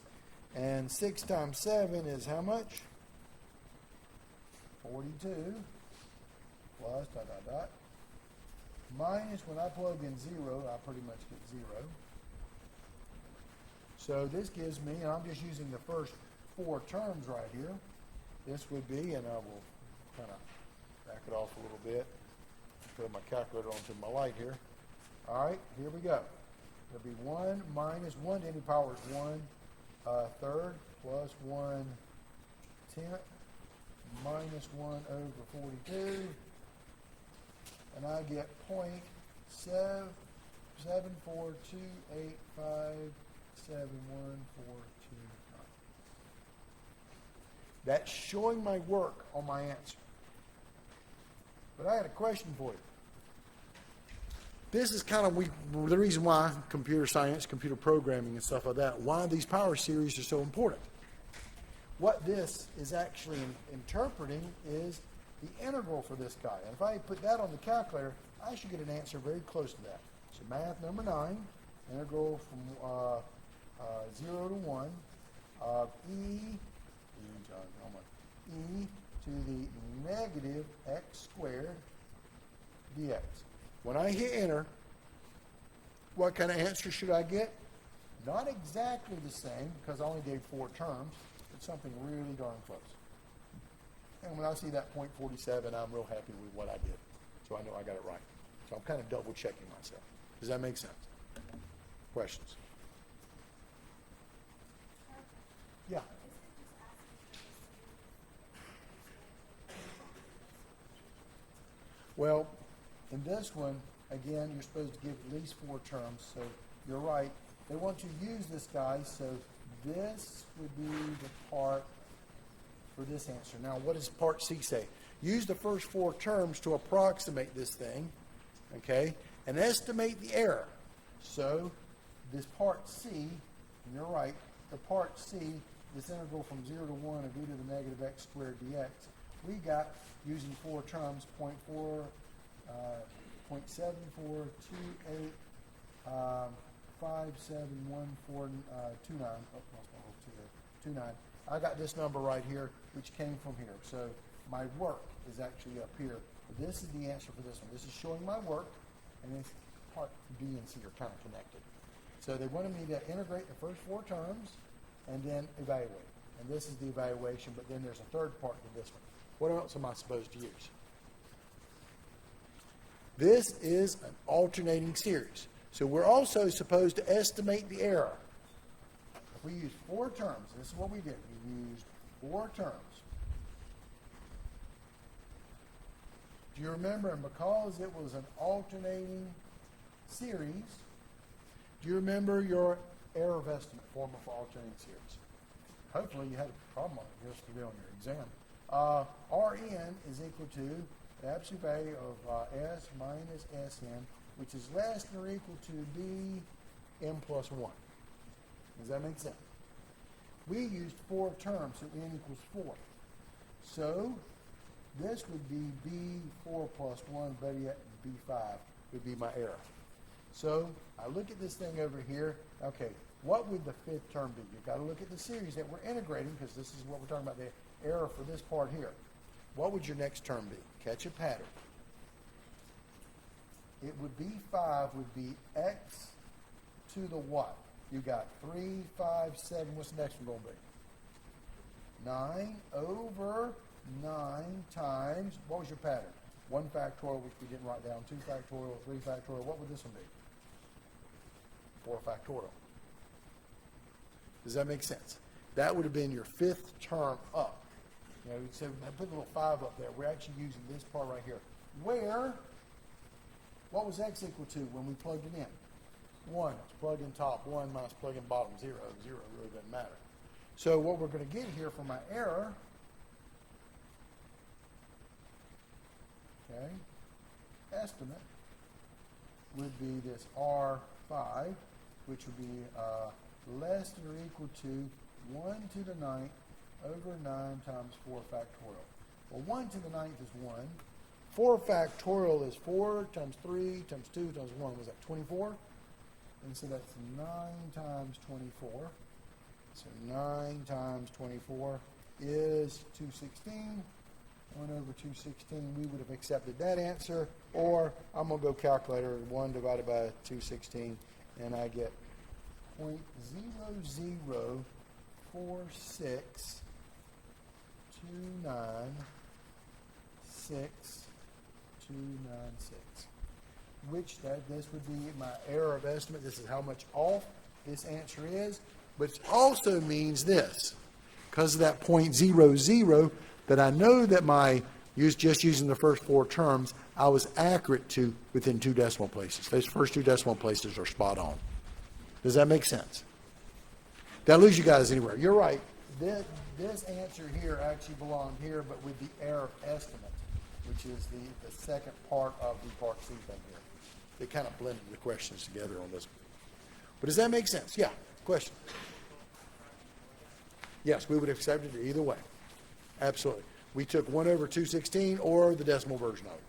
and 6 times 7 is how much? 42 plus dot, dot, dot, minus, when I plug in 0, I pretty much get 0. So this gives me, and I'm just using the first 4 terms right here. This would be, and I will kind of back it off a little bit, throw my calculator onto my light here. All right, here we go. There'll be 1 minus 1 to any power is 1 third plus 1 tenth minus 1 over 42. And I get 0.7428571429. That's showing my work on my answer. But I had a question for you. This is kind of the reason why computer science, computer programming, and stuff like that, why these power series are so important. What this is actually interpreting is the integral for this guy. And if I put that on the calculator, I should get an answer very close to that. So math number 9, integral from 0 to 1 of e to the negative x squared dx. When I hit enter, what kind of answer should I get? Not exactly the same, because I only gave 4 terms, but something really darn close. And when I see that 0.47, I'm real happy with what I did. So I know I got it right. So I'm kind of double checking myself. Does that make sense? Questions? Yeah. Well, in this one, again, you're supposed to give at least 4 terms, so you're right. They want to use this guy, so this would be the part for this answer. Now, what does part C say? Use the first 4 terms to approximate this thing, okay, and estimate the error. So this part C, and you're right, the part C, this integral from 0 to 1 of e to the negative x squared dx, we got, using 4 terms, 0.7428571429. I got this number right here, which came from here. So my work is actually up here. This is the answer for this one. This is showing my work, and this part B and C are kind of connected. So they wanted me to integrate the first 4 terms and then evaluate. And this is the evaluation, but then there's a third part to this one. What else am I supposed to use? This is an alternating series. So we're also supposed to estimate the error. If we use 4 terms, this is what we did. We used 4 terms. Do you remember? And because it was an alternating series, do you remember your error of estimate formula for alternating series? Hopefully you had a problem on it yesterday on your exam. Rn is equal to the absolute value of S minus Sn, which is less than or equal to Bm plus 1. Does that make sense? We used 4 terms, so n equals 4. So this would be B4 plus 1, better yet, B5 would be my error. So I look at this thing over here. Okay, what would the 5th term be? You've got to look at the series that we're integrating, because this is what we're talking about, the error for this part here. What would your next term be? Catch a pattern. It would be 5 would be x to the what? You got 3, 5, 7. What's the next one going to be? 9 over 9 times, what was your pattern? 1 factorial, which we didn't write down, 2 factorial, 3 factorial. What would this one be? 4 factorial. Does that make sense? That would have been your 5th term up. You know, so I put a little 5 up there. We're actually using this part right here. Where, what was x equal to when we plugged it in? 1. It's plug in top 1 minus plug in bottom 0. 0 really doesn't matter. So what we're going to get here for my error, okay, estimate would be this R5, which would be less than or equal to 1 to the 9th over 9 times 4 factorial. Well, 1 to the 9th is 1. 4 factorial is 4 times 3 times 2 times 1. Was that 24? And so that's 9 times 24. So 9 times 24 is 216. 1 over 216, we would have accepted that answer. Or I'm going to go calculator, 1 divided by 216, and I get 0.0046296. this would be my error of estimate. This is how much off this answer is. But it also means this, because of that 0.00, that I know that just using the first four terms, I was accurate to within 2 decimal places. Those first 2 decimal places are spot on. Does that make sense? Did I lose you guys anywhere? You're right. This answer here actually belonged here, but with the error of estimate, which is the second part of the part C thing here. They kind of blended the questions together on this one. But does that make sense? Yeah. Question? Yes, we would have accepted it either way. Absolutely. We took 1 over 216 or the decimal version of it.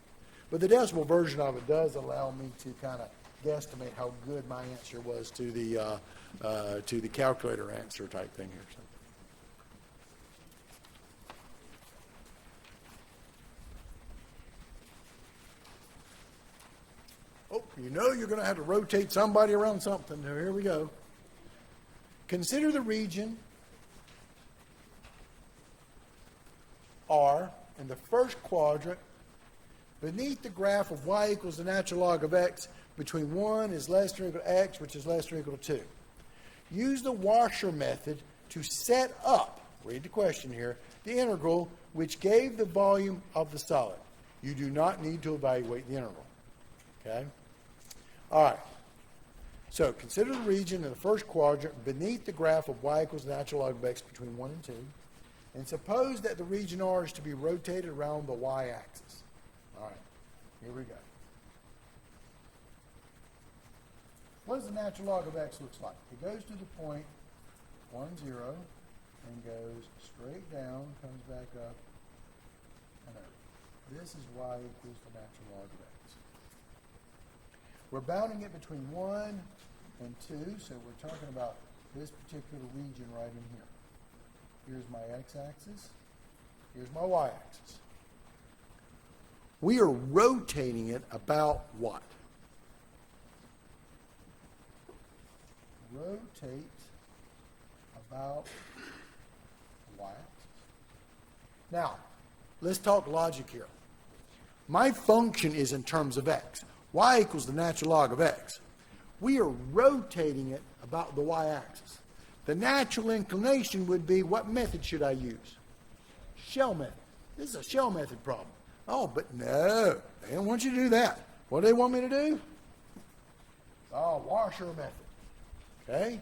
But the decimal version of it does allow me to kind of guesstimate how good my answer was to the calculator answer type thing here. So. Oh, you know you're going to have to rotate somebody around something. Here we go. Consider the region R in the first quadrant beneath the graph of y equals the natural log of x between 1 is less than or equal to x, which is less than or equal to 2. Use the washer method to set up, read the question here, the integral which gave the volume of the solid. You do not need to evaluate the integral. Okay? All right. So consider the region in the first quadrant beneath the graph of y equals the natural log of x between 1 and 2. And suppose that the region R is to be rotated around the y-axis. All right, here we go. What does the natural log of x looks like? It goes to the point 1, 0, and goes straight down, comes back up, and over. This is y equals the natural log of x. We're bounding it between 1 and 2, so we're talking about this particular region right in here. Here's my x-axis. Here's my y-axis. We are rotating it about what? Rotate about the y-axis. Now, let's talk logic here. My function is in terms of x. Y equals the natural log of x. We are rotating it about the y-axis. The natural inclination would be, what method should I use? Shell method. This is a shell method problem. Oh, but no, they don't want you to do that. What do they want me to do? Oh, washer method. Okay?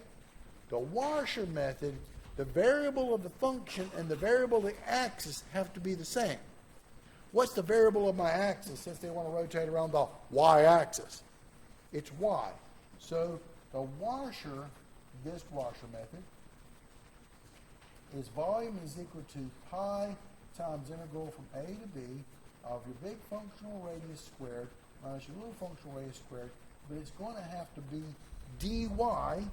The washer method, the variable of the function and the variable of the axis have to be the same. What's the variable of my axis since they want to rotate around the y-axis? It's y. So the washer, this washer method, is volume is equal to pi times integral from a to b of your big functional radius squared minus your little functional radius squared, but it's going to have to be dy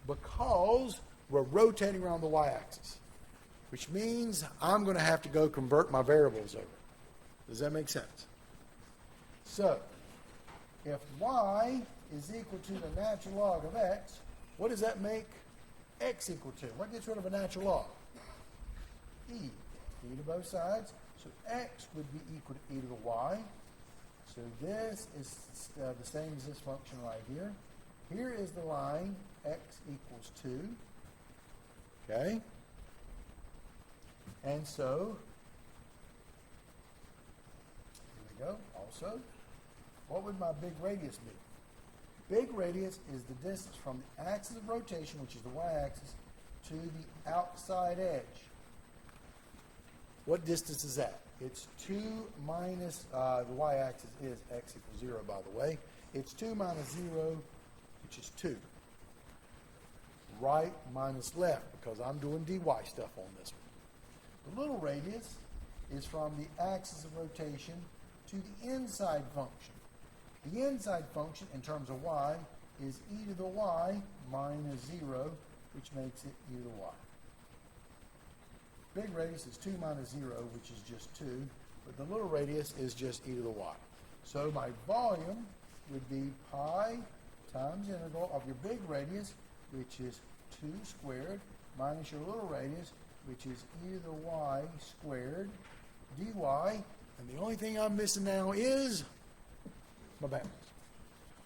because we're rotating around the y-axis, which means I'm going to have to go convert my variables over. Does that make sense? So, if y is equal to the natural log of x, what does that make x equal to? What gets rid of a natural log? E. E to both sides. So x would be equal to e to the y. So this is the same as this function right here. Here is the line, x equals 2. Okay? And so, here we go. Also, what would my big radius be? Big radius is the distance from the axis of rotation, which is the y-axis, to the outside edge. What distance is that? It's 2 minus, the y-axis is x equals 0, by the way. It's 2 minus 0, which is 2. Right minus left, because I'm doing dy stuff on this one. The little radius is from the axis of rotation to the inside function. The inside function, in terms of y, is e to the y minus 0, which makes it e to the y. Big radius is 2 minus 0, which is just 2, but the little radius is just e to the y. So my volume would be pi times integral of your big radius, which is 2 squared, minus your little radius, which is e to the y squared, dy And the only thing I'm missing now is my bounds.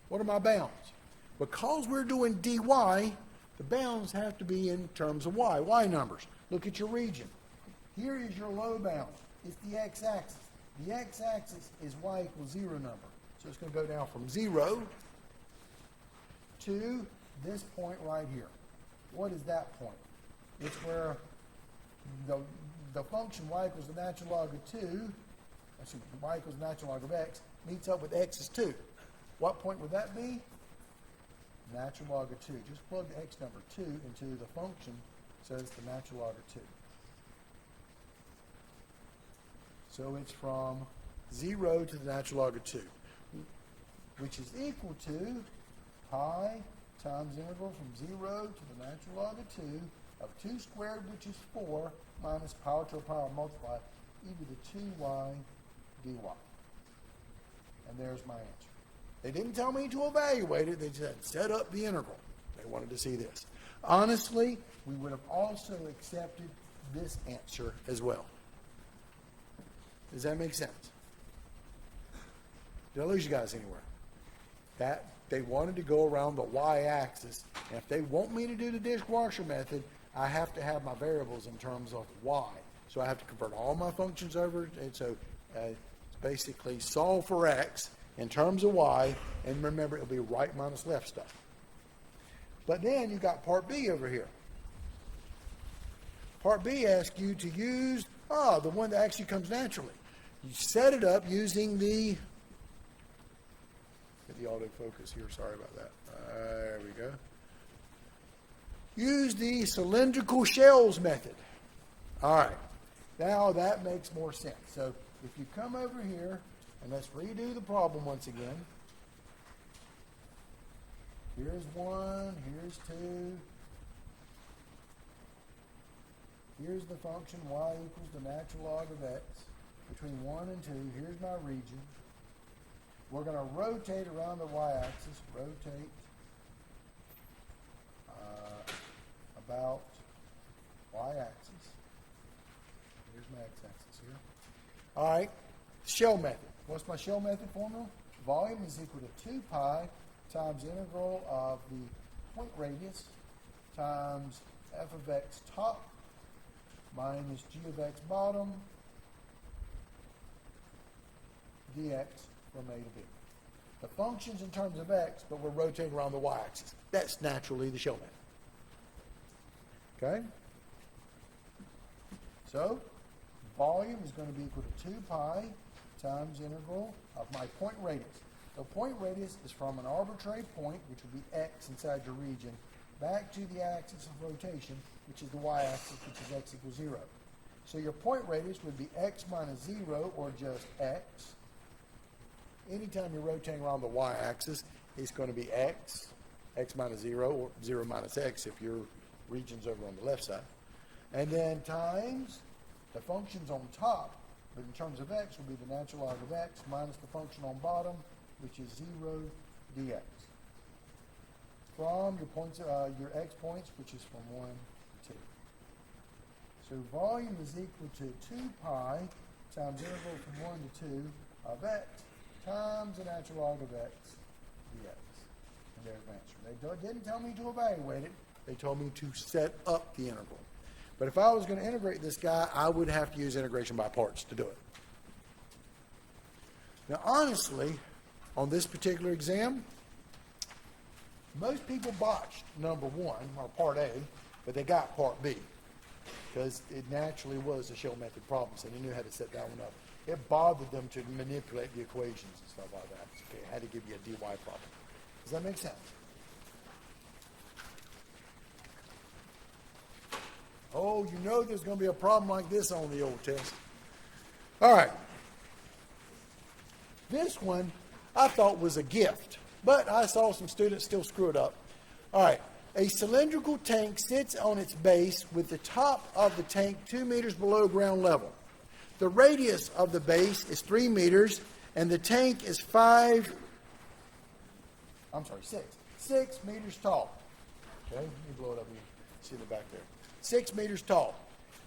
What are my bounds? Because we're doing dy, the bounds have to be in terms of y numbers. Look at your region. Here is your low bound. It's the x-axis. The x-axis is y equals 0 number. So it's going to go down from 0 to this point right here. What is that point? It's where the function y equals the natural log of 2, y equals the natural log of x, meets up with x is 2. What point would that be? Natural log of 2. Just plug the x number 2 into the function, so it's the natural log of 2. So it's from 0 to the natural log of 2, which is equal to pi times integral from 0 to the natural log of 2 of 2 squared, which is 4, minus power to a power multiply, e to the 2y dy. And there's my answer. They didn't tell me to evaluate it. They said, set up the integral. They wanted to see this. Honestly, we would have also accepted this answer as well. Does that make sense? Did I lose you guys anywhere? That they wanted to go around the y-axis, and if they want me to do the dishwasher method, I have to have my variables in terms of y. So I have to convert all my functions over, and so it's basically solve for x in terms of y, and remember it'll be right minus left stuff. But then you got part B over here. Part B asks you to use the one that actually comes naturally. You set it up using the autofocus here, sorry about that. There we go. Use the cylindrical shells method. All right, now that makes more sense. So if you come over here, and let's redo the problem once again. Here's 1, here's 2. Here's the function y equals the natural log of x between 1 and 2. Here's my region. We're going to rotate around the y-axis, rotate about y-axis. Here's my x-axis here. All right, shell method. What's my shell method formula? Volume is equal to 2 pi times integral of the point radius times f of x top minus g of x bottom dx from a to b. The function's in terms of x, but we're rotating around the y-axis. That's naturally the shell method. Okay? So, volume is going to be equal to 2 pi times integral of my point radius. The point radius is from an arbitrary point, which would be x inside your region, back to the axis of rotation, which is the y-axis, which is x equals 0. So your point radius would be x minus 0, or just x. Anytime you're rotating around the y-axis, it's going to be x minus 0, or 0 minus x if your region's over on the left side. And then times the function's on top, but in terms of x will be the natural log of x minus the function on bottom, which is 0 dx. From your points, your x points, which is from 1 to 2. So volume is equal to 2 pi times integral from 1 to 2 of x times the natural log of x dx. And there's the answer. They didn't tell me to evaluate it. They told me to set up the integral. But if I was going to integrate this guy, I would have to use integration by parts to do it. Now, honestly, on this particular exam, most people botched number 1, or part A, but they got part B, because it naturally was a shell method problem, so they knew how to set that one up. It bothered them to manipulate the equations and stuff like that. Okay, I had to give you a dy problem. Does that make sense? Oh, you know there's going to be a problem like this on the old test. All right. This one I thought was a gift, but I saw some students still screw it up. All right. A cylindrical tank sits on its base with the top of the tank 2 meters below ground level. The radius of the base is 3 meters, and the tank is 6 meters tall. Okay, let me blow it up and see the back there. 6 meters tall.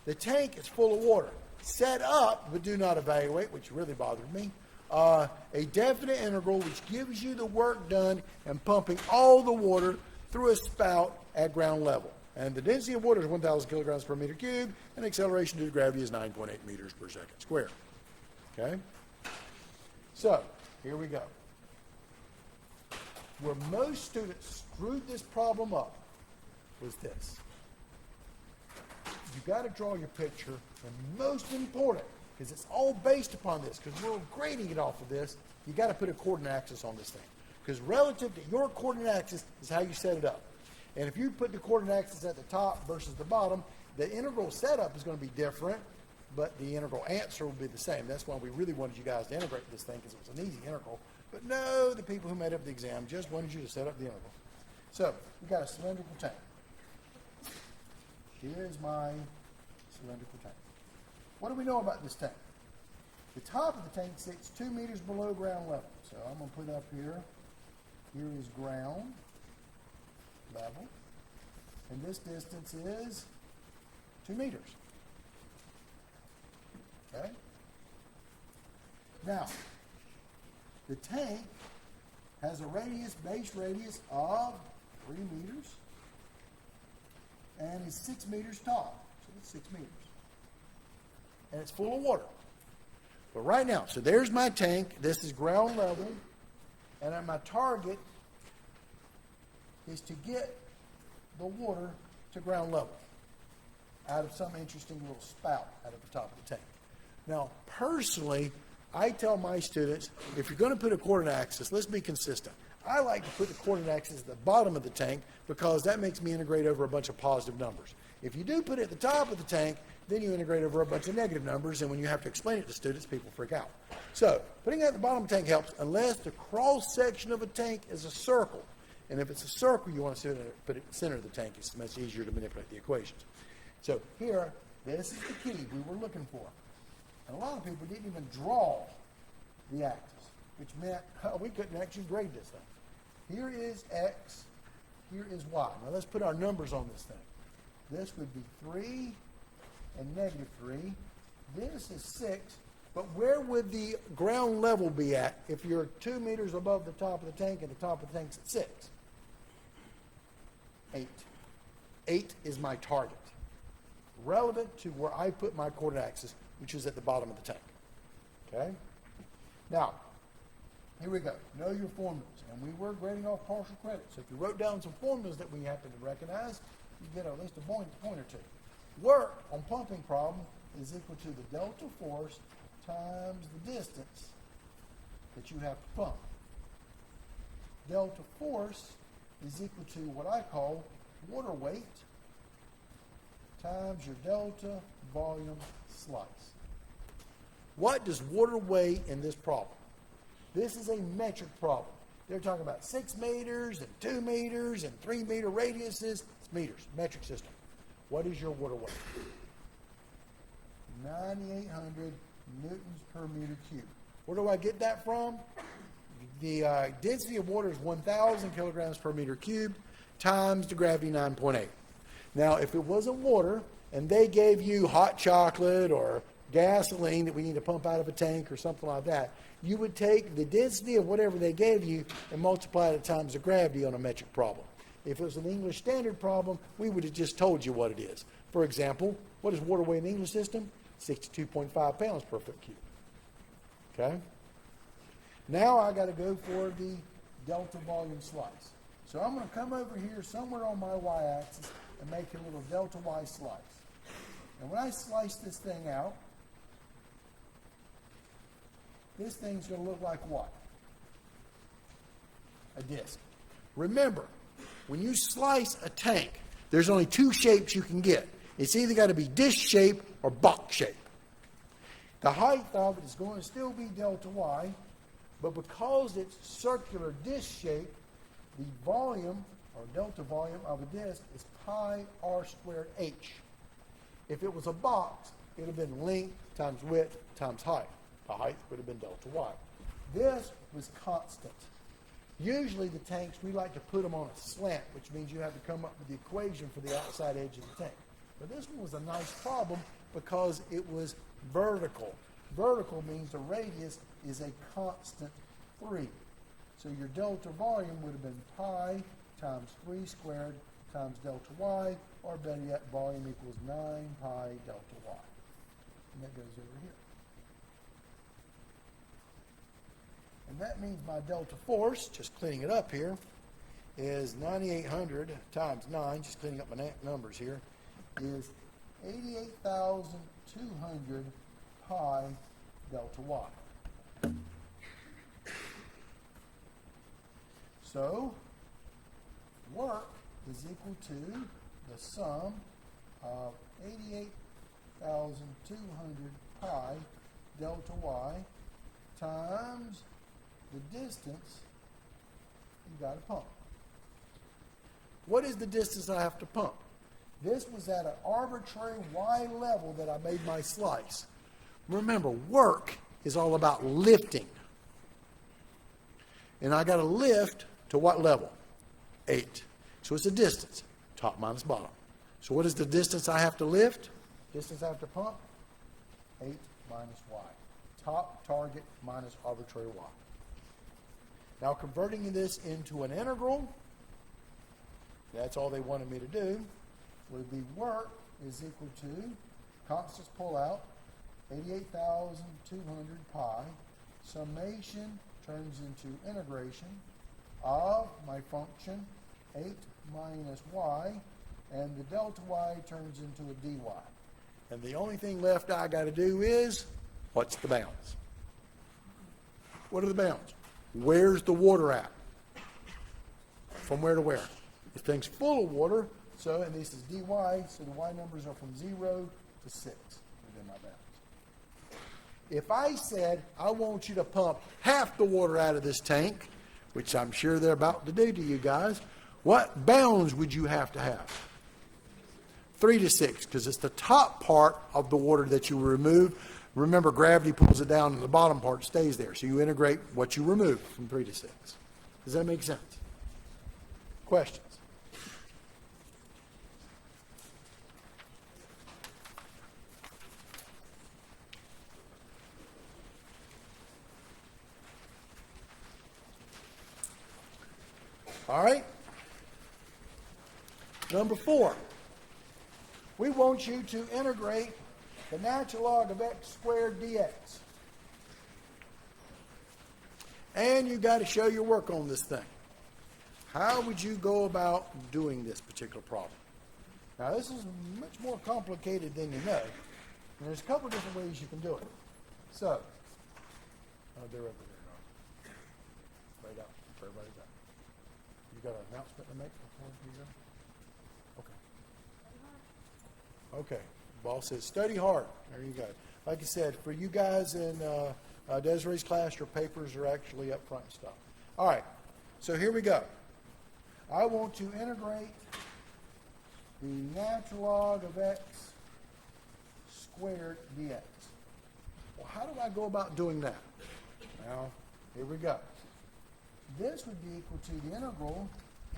The tank is full of water. set up, but do not evaluate, which really bothered me, a definite integral which gives you the work done and pumping all the water through a spout at ground level. And the density of water is 1,000 kilograms per meter cubed, and acceleration due to gravity is 9.8 meters per second squared. Okay? So, here we go. Where most students screwed this problem up was this. You've got to draw your picture, and most important, because it's all based upon this, because we're grading it off of this, you got to put a coordinate axis on this thing. Because relative to your coordinate axis is how you set it up. And if you put the coordinate axis at the top versus the bottom, the integral setup is going to be different, but the integral answer will be the same. That's why we really wanted you guys to integrate this thing, because it was an easy integral. But no, the people who made up the exam just wanted you to set up the integral. So, we've got a cylindrical tank. Here's my cylindrical tank. What do we know about this tank? The top of the tank sits 2 meters below ground level. So I'm going to put up here, here is ground level, and this distance is 2 meters. Okay? Now, the tank has a base radius of 3 meters, and is 6 meters tall. So it's 6 meters. And it's full of water. But right now, so there's my tank. This is ground level. And my target is to get the water to ground level out of some interesting little spout out of the top of the tank. Now, personally, I tell my students, if you're going to put a coordinate axis, let's be consistent. I like to put the coordinate axis at the bottom of the tank because that makes me integrate over a bunch of positive numbers. If you do put it at the top of the tank, then you integrate over a bunch of negative numbers, and when you have to explain it to students, people freak out. So, putting it at the bottom of the tank helps unless the cross-section of a tank is a circle. And if it's a circle, you want to put it in the center of the tank. It's much easier to manipulate the equations. So here, this is the key we were looking for. And a lot of people didn't even draw the axis, which meant we couldn't actually grade this thing. Here is x, here is y. Now let's put our numbers on this thing. This would be 3 and negative 3. This is 6. But where would the ground level be at if you're 2 meters above the top of the tank and the top of the tank's at 6? 8. 8 is my target, relevant to where I put my coordinate axis, which is at the bottom of the tank. Okay? Now, here we go. Know your formulas. And we were grading off partial credit. So if you wrote down some formulas that we happen to recognize, you get at least a point or two. Work on pumping problem is equal to the delta force times the distance that you have to pump. Delta force is equal to what I call water weight times your delta volume slice. What does water weigh in this problem? This is a metric problem. They're talking about 6 meters and 2 meters and 3 meter radiuses. It's meters, metric system. What is your water weight? 9,800 newtons per meter cubed. Where do I get that from? The density of water is 1,000 kilograms per meter cubed times the gravity 9.8. Now, if it wasn't water and they gave you hot chocolate or gasoline that we need to pump out of a tank or something like that, you would take the density of whatever they gave you and multiply it times the gravity on a metric problem. If it was an English standard problem, we would have just told you what it is. For example, what is water weight in the English system? 62.5 pounds per foot cube. Okay? Now I got to go for the delta volume slice. So I'm going to come over here somewhere on my y-axis and make a little delta y slice. And when I slice this thing out, this thing's going to look like what? A disc. Remember, when you slice a tank, there's only 2 shapes you can get. It's either got to be disc shape or box shape. The height of it is going to still be delta y, but because it's circular disc shape, the volume or delta volume of a disc is pi r squared h. If it was a box, it would have been length times width times height. The height would have been delta y. This was constant. Usually the tanks, we like to put them on a slant, which means you have to come up with the equation for the outside edge of the tank. But this one was a nice problem because it was vertical. Vertical means the radius is a constant 3. So your delta volume would have been pi times 3 squared times delta y, or better yet, volume equals 9 pi delta y. And that goes over here. And that means my delta force, just cleaning it up here, is 9,800 times 9, just cleaning up my numbers here, is 88,200 pi delta y. So, work is equal to the sum of 88,200 pi delta y times the distance you got to pump. What is the distance I have to pump? This was at an arbitrary y level that I made my slice. Remember, work is all about lifting. And I got to lift to what level? 8. So it's a distance, top minus bottom. So what is the distance I have to lift? Distance I have to pump? 8 minus y. Top, target, minus arbitrary y. Now converting this into an integral, that's all they wanted me to do, would be work is equal to, constants pull out, 88,200 pi, summation turns into integration of my function, 8 minus y, and the delta y turns into a dy. And the only thing left I got to do is, what's the bounds? What are the bounds? Where's the water at? From where to where? This thing's full of water, so, and this is dy, so the y numbers are from 0 to 6 within my bounds. If I said, I want you to pump half the water out of this tank, which I'm sure they're about to do to you guys, what bounds would you have to have? 3 to 6, because it's the top part of the water that you remove. Remember, gravity pulls it down and the bottom part stays there. So you integrate what you remove from 3 to 6. Does that make sense? Questions? All right. Number 4. We want you to integrate the natural log of x squared dx. And you got to show your work on this thing. How would you go about doing this particular problem? Now, this is much more complicated than you know. And there's a couple different ways you can do it. So, they're over there. Right out. Everybody's out. You got an announcement to make before you go? Okay. Boss says, study hard. There you go. Like I said, for you guys in Desiree's class, your papers are actually up front and stuff. All right. So here we go. I want to integrate the natural log of x squared dx. Well, how do I go about doing that? Now, here we go. This would be equal to the integral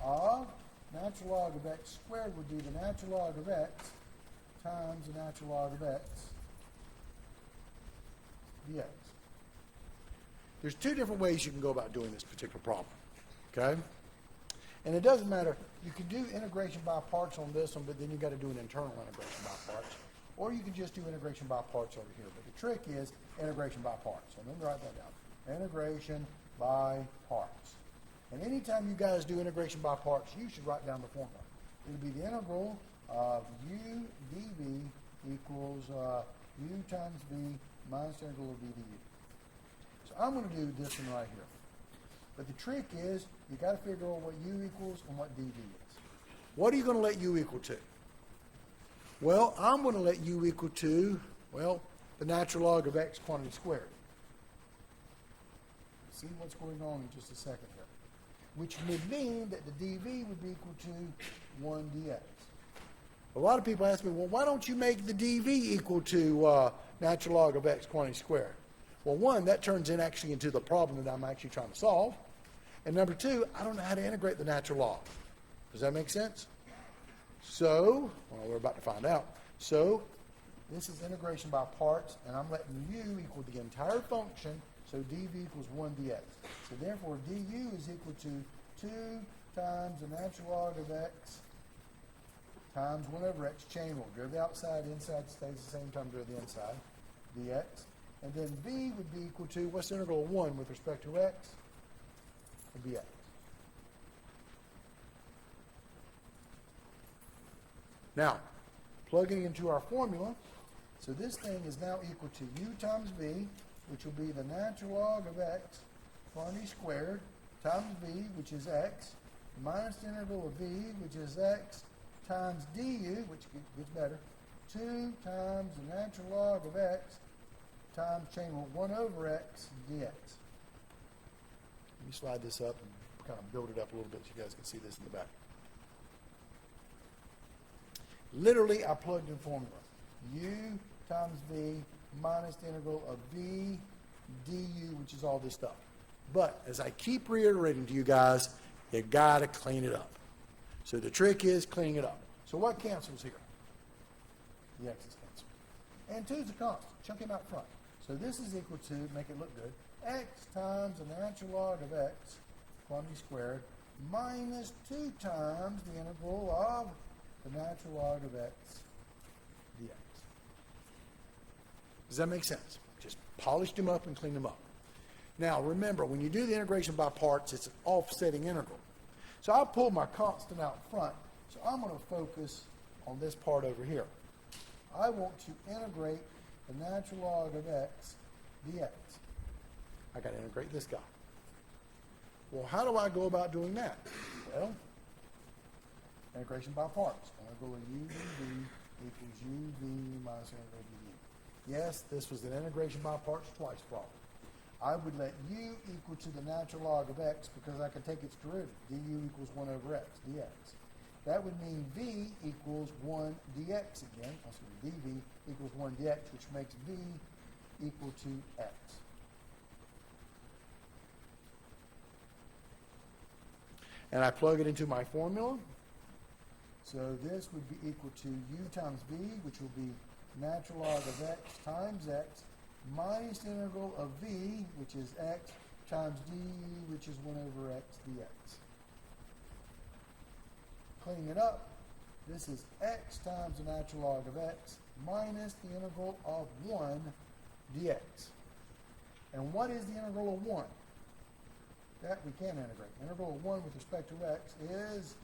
of natural log of x squared would be the natural log of x times the natural log of x dx. There's 2 different ways you can go about doing this particular problem. Okay? And it doesn't matter. You can do integration by parts on this one, but then you've got to do an internal integration by parts. Or you can just do integration by parts over here. But the trick is integration by parts. So let me write that down. Integration by parts. And anytime you guys do integration by parts, you should write down the formula. It'll be the integral of u dv equals u times v minus the integral of v du. So I'm going to do this one right here. But the trick is, you got to figure out what u equals and what dv is. What are you going to let u equal to? Well, I'm going to let u equal to, well, the natural log of x quantity squared. See what's going on in just a second here. Which would mean that the dv would be equal to 1 dx. A lot of people ask me, well, why don't you make the dv equal to natural log of x quantity squared? Well, 1, that turns in actually into the problem that I'm actually trying to solve. And number 2, I don't know how to integrate the natural log. Does that make sense? So, well, we're about to find out. So, This is integration by parts, and I'm letting u equal the entire function, so dv equals 1 dx. So therefore, du is equal to 2 times the natural log of x times 1 over x chain rule. Go to the outside, inside stays the same time go to the inside, dx. And then v would be equal to, what's the integral of 1 with respect to x? It would be x. Now, plugging into our formula, so this thing is now equal to u times v, which will be the natural log of x, quantity squared, times v, which is x, minus the integral of v, which is x, times du, which gets better, 2 times the natural log of x, times chain rule 1 over x dx. Let me slide this up and kind of build it up a little bit so you guys can see this in the back. Literally, I plugged in formula. U times v minus the integral of v du, which is all this stuff. But as I keep reiterating to you guys, you got to clean it up. So the trick is cleaning it up. So what cancels here? The x's cancel. And 2 is a constant. Chunk him out front. So this is equal to, make it look good, x times the natural log of x, quantity squared, minus 2 times the integral of the natural log of x dx. Does that make sense? Just polished them up and cleaned them up. Now remember, when you do the integration by parts, it's an offsetting integral. So I pulled my constant out front, so I'm going to focus on this part over here. I want to integrate the natural log of x dx. I got to integrate this guy. Well, how do I go about doing that? Well, integration by parts. Integral of u dv equals uv minus integral of du. Yes, this was an integration by parts twice problem. I would let u equal to the natural log of x because I can take its derivative. Du equals 1 over x dx. That would mean v equals 1 dx again. Also, dv equals 1 dx, which makes v equal to x. And I plug it into my formula. So this would be equal to u times v, which will be natural log of x times x, minus the integral of v, which is x, times du, which is 1 over x dx. Cleaning it up, this is x times the natural log of x, minus the integral of 1 dx. And what is the integral of 1? That we can integrate. Integral of 1 with respect to x is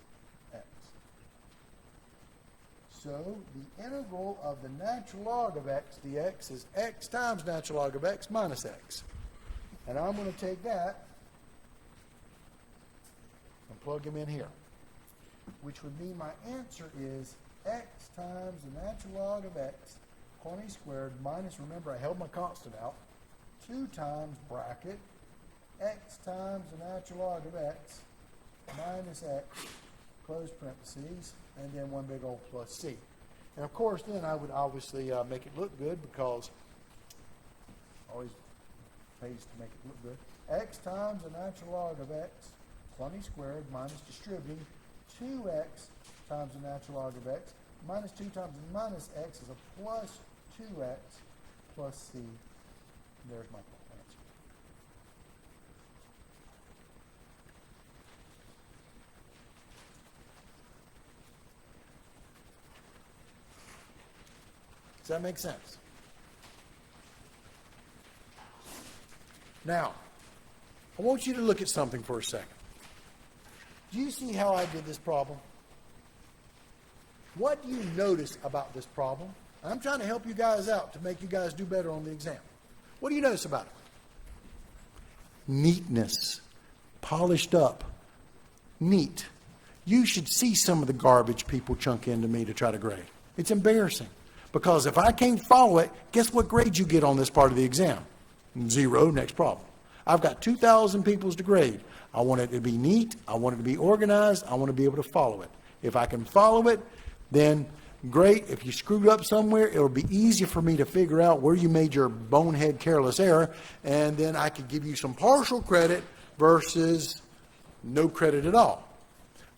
x. So the integral of the natural log of x dx is x times natural log of x minus x. And I'm going to take that and plug him in here, which would mean my answer is x times the natural log of x, quantity squared, minus, remember I held my constant out, 2 times bracket, x times the natural log of x minus x, close parentheses, and then 1 big old plus c. And of course, then I would obviously make it look good because always pays to make it look good. X times the natural log of x, quantity squared, minus distributing, 2x times the natural log of x, minus 2 times minus x is a plus 2x plus c. There's my answer. Does that make sense? Now, I want you to look at something for a second. Do you see how I did this problem? What do you notice about this problem? I'm trying to help you guys out to make you guys do better on the exam. What do you notice about it? Neatness. Polished up. Neat. You should see some of the garbage people chunk into me to try to grade. It's embarrassing. Because if I can't follow it, guess what grade you get on this part of the exam? 0, next problem. I've got 2,000 people's to grade. I want it to be neat. I want it to be organized. I want to be able to follow it. If I can follow it, then great. If you screwed up somewhere, it'll be easier for me to figure out where you made your bonehead careless error, and then I could give you some partial credit versus no credit at all.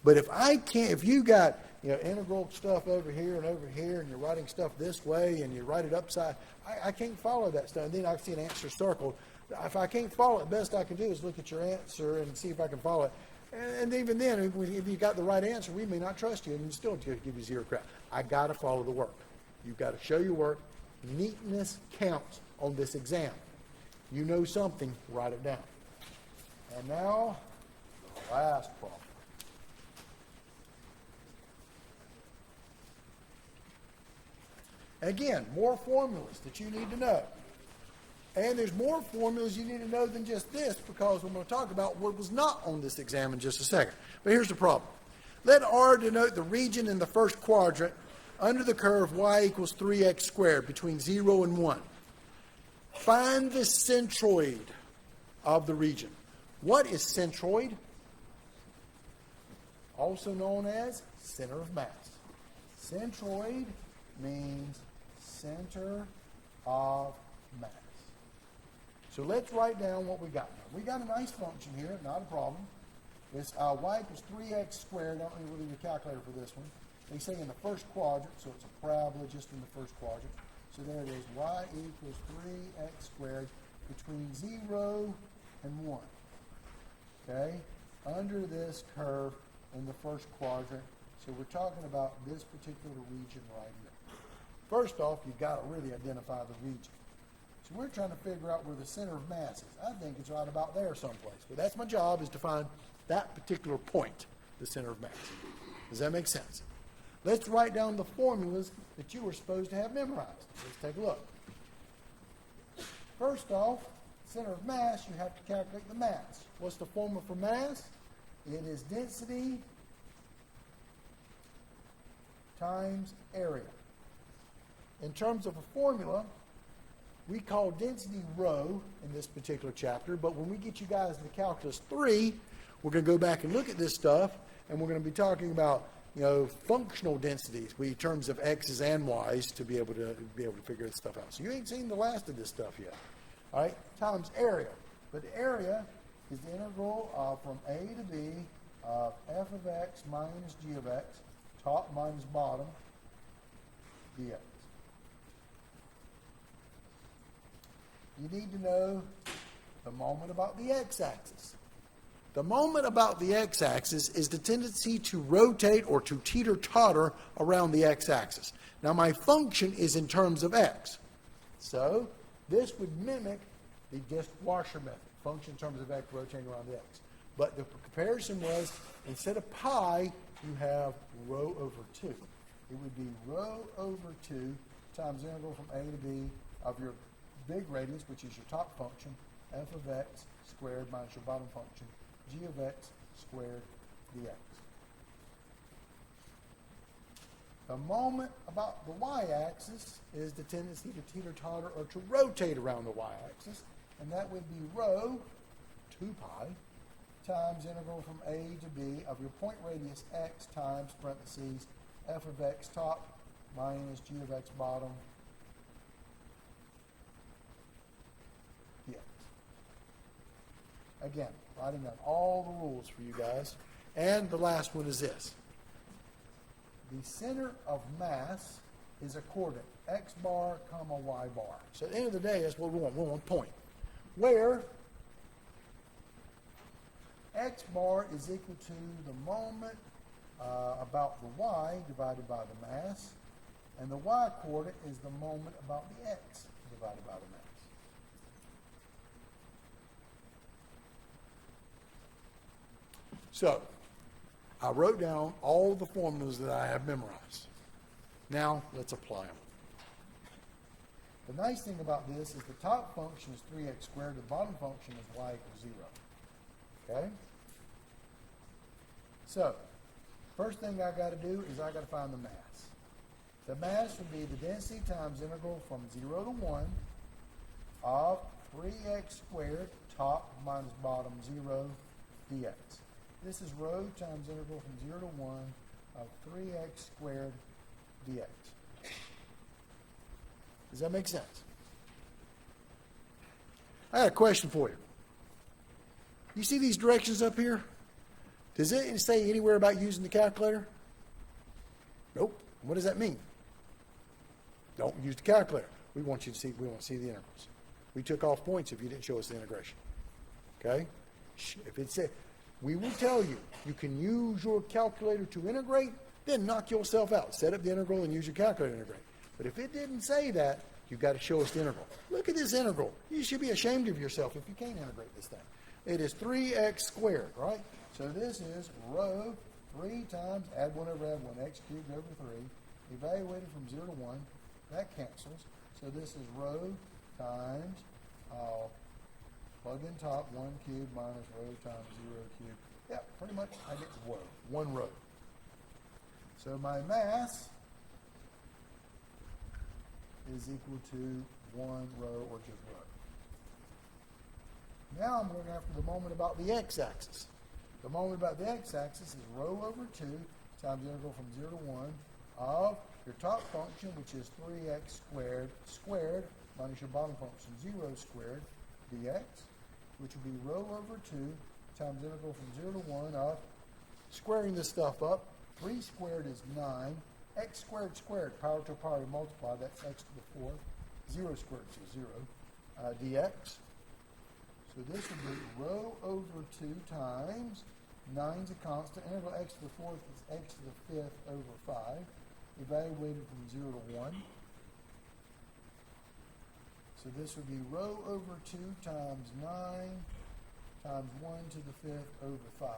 But if I can't, if you got integral stuff over here and you're writing stuff this way, and you write it upside. I can't follow that stuff. And then I see an answer circled. If I can't follow it, best I can do is look at your answer and see if I can follow it. And even then, if you got the right answer, we may not trust you and still give you 0 credit. I got to follow the work. You've got to show your work. Neatness counts on this exam. You know something, write it down. And now, the last problem. Again, more formulas that you need to know. And there's more formulas you need to know than just this, because we're going to talk about what was not on this exam in just a second. But here's the problem. Let R denote the region in the first quadrant under the curve y equals 3x squared between 0 and 1. Find the centroid of the region. What is centroid? Also known as center of mass. Centroid means center of mass. So let's write down what we got. Now, we got a nice function here, not a problem. It's y equals 3x squared. I don't really need a calculator for this one. They say in the first quadrant, so it's a parabola just in the first quadrant. So there it is, y equals 3x squared between 0 and 1. Okay? Under this curve in the first quadrant. So we're talking about this particular region right here. First off, you've got to really identify the region. So we're trying to figure out where the center of mass is. I think it's right about there someplace. But that's my job, is to find that particular point, the center of mass. Does that make sense? Let's write down the formulas that you were supposed to have memorized. Let's take a look. First off, center of mass, you have to calculate the mass. What's the formula for mass? It is density times area. In terms of a formula, we call density rho in this particular chapter, but when we get you guys to Calculus 3, we're going to go back and look at this stuff, and we're going to be talking about functional densities, in terms of x's and y's, to be able to figure this stuff out. So you ain't seen the last of this stuff yet. All right, times area. But the area is the integral from a to b of f of x minus g of x, top minus bottom, dx. You need to know the moment about the x-axis. The moment about the x-axis is the tendency to rotate or to teeter-totter around the x-axis. Now, my function is in terms of x. So this would mimic the disk-washer method, function in terms of x rotating around the x. But the comparison was, instead of pi, you have rho over 2. It would be rho over 2 times the integral from a to b of your big radius, which is your top function, f of x squared minus your bottom function, g of x squared dx. The moment about the y-axis is the tendency to teeter-totter or to rotate around the y-axis, and that would be rho, 2 pi, times integral from a to b of your point radius x times parentheses f of x top minus g of x bottom dx. Again, writing down all the rules for you guys. And the last one is this. The center of mass is a coordinate, x bar, comma, y bar. So at the end of the day, that's what we want. We want a point. Where x bar is equal to the moment about the y divided by the mass, and the y coordinate is the moment about the x divided by the mass. So, I wrote down all the formulas that I have memorized. Now, let's apply them. The nice thing about this is the top function is 3x squared, the bottom function is y equals 0. Okay? So, first thing I got to do is I got to find the mass. The mass would be the density times integral from 0 to 1 of 3x squared, top minus bottom 0, dx. This is rho times integral from 0 to 1 of 3x squared dx. Does that make sense? I got a question for you. You see these directions up here? Does it say anywhere about using the calculator? Nope. What does that mean? Don't use the calculator. We want to see the integrals. We took off points if you didn't show us the integration. Okay? If it said, we will tell you, you can use your calculator to integrate, then knock yourself out. Set up the integral and use your calculator to integrate. But if it didn't say that, you've got to show us the integral. Look at this integral. You should be ashamed of yourself if you can't integrate this thing. It is 3x squared, right? So this is rho 3 times, add 1 over add 1, x cubed over 3, evaluated from 0 to 1. That cancels. So this is rho times, plug in top, 1 cubed minus rho times 0 cubed. Yeah, pretty much I get rho, 1 rho. So my mass is equal to 1 rho or just rho. Now I'm going after the moment about the x-axis. The moment about the x-axis is rho over 2 times the integral from 0 to 1 of your top function, which is 3x squared minus your bottom function 0 squared dx, which will be rho over 2 times the integral from 0 to 1 of, squaring this stuff up, 3 squared is 9, x squared squared, power to power to multiply, that's x to the 4th, 0 squared is 0, dx. So this will be rho over 2 times, 9's a constant, integral x to the 4th is x to the 5th over 5, evaluated from 0 to 1. So this would be rho over 2 times 9 times 1 to the 5th over 5,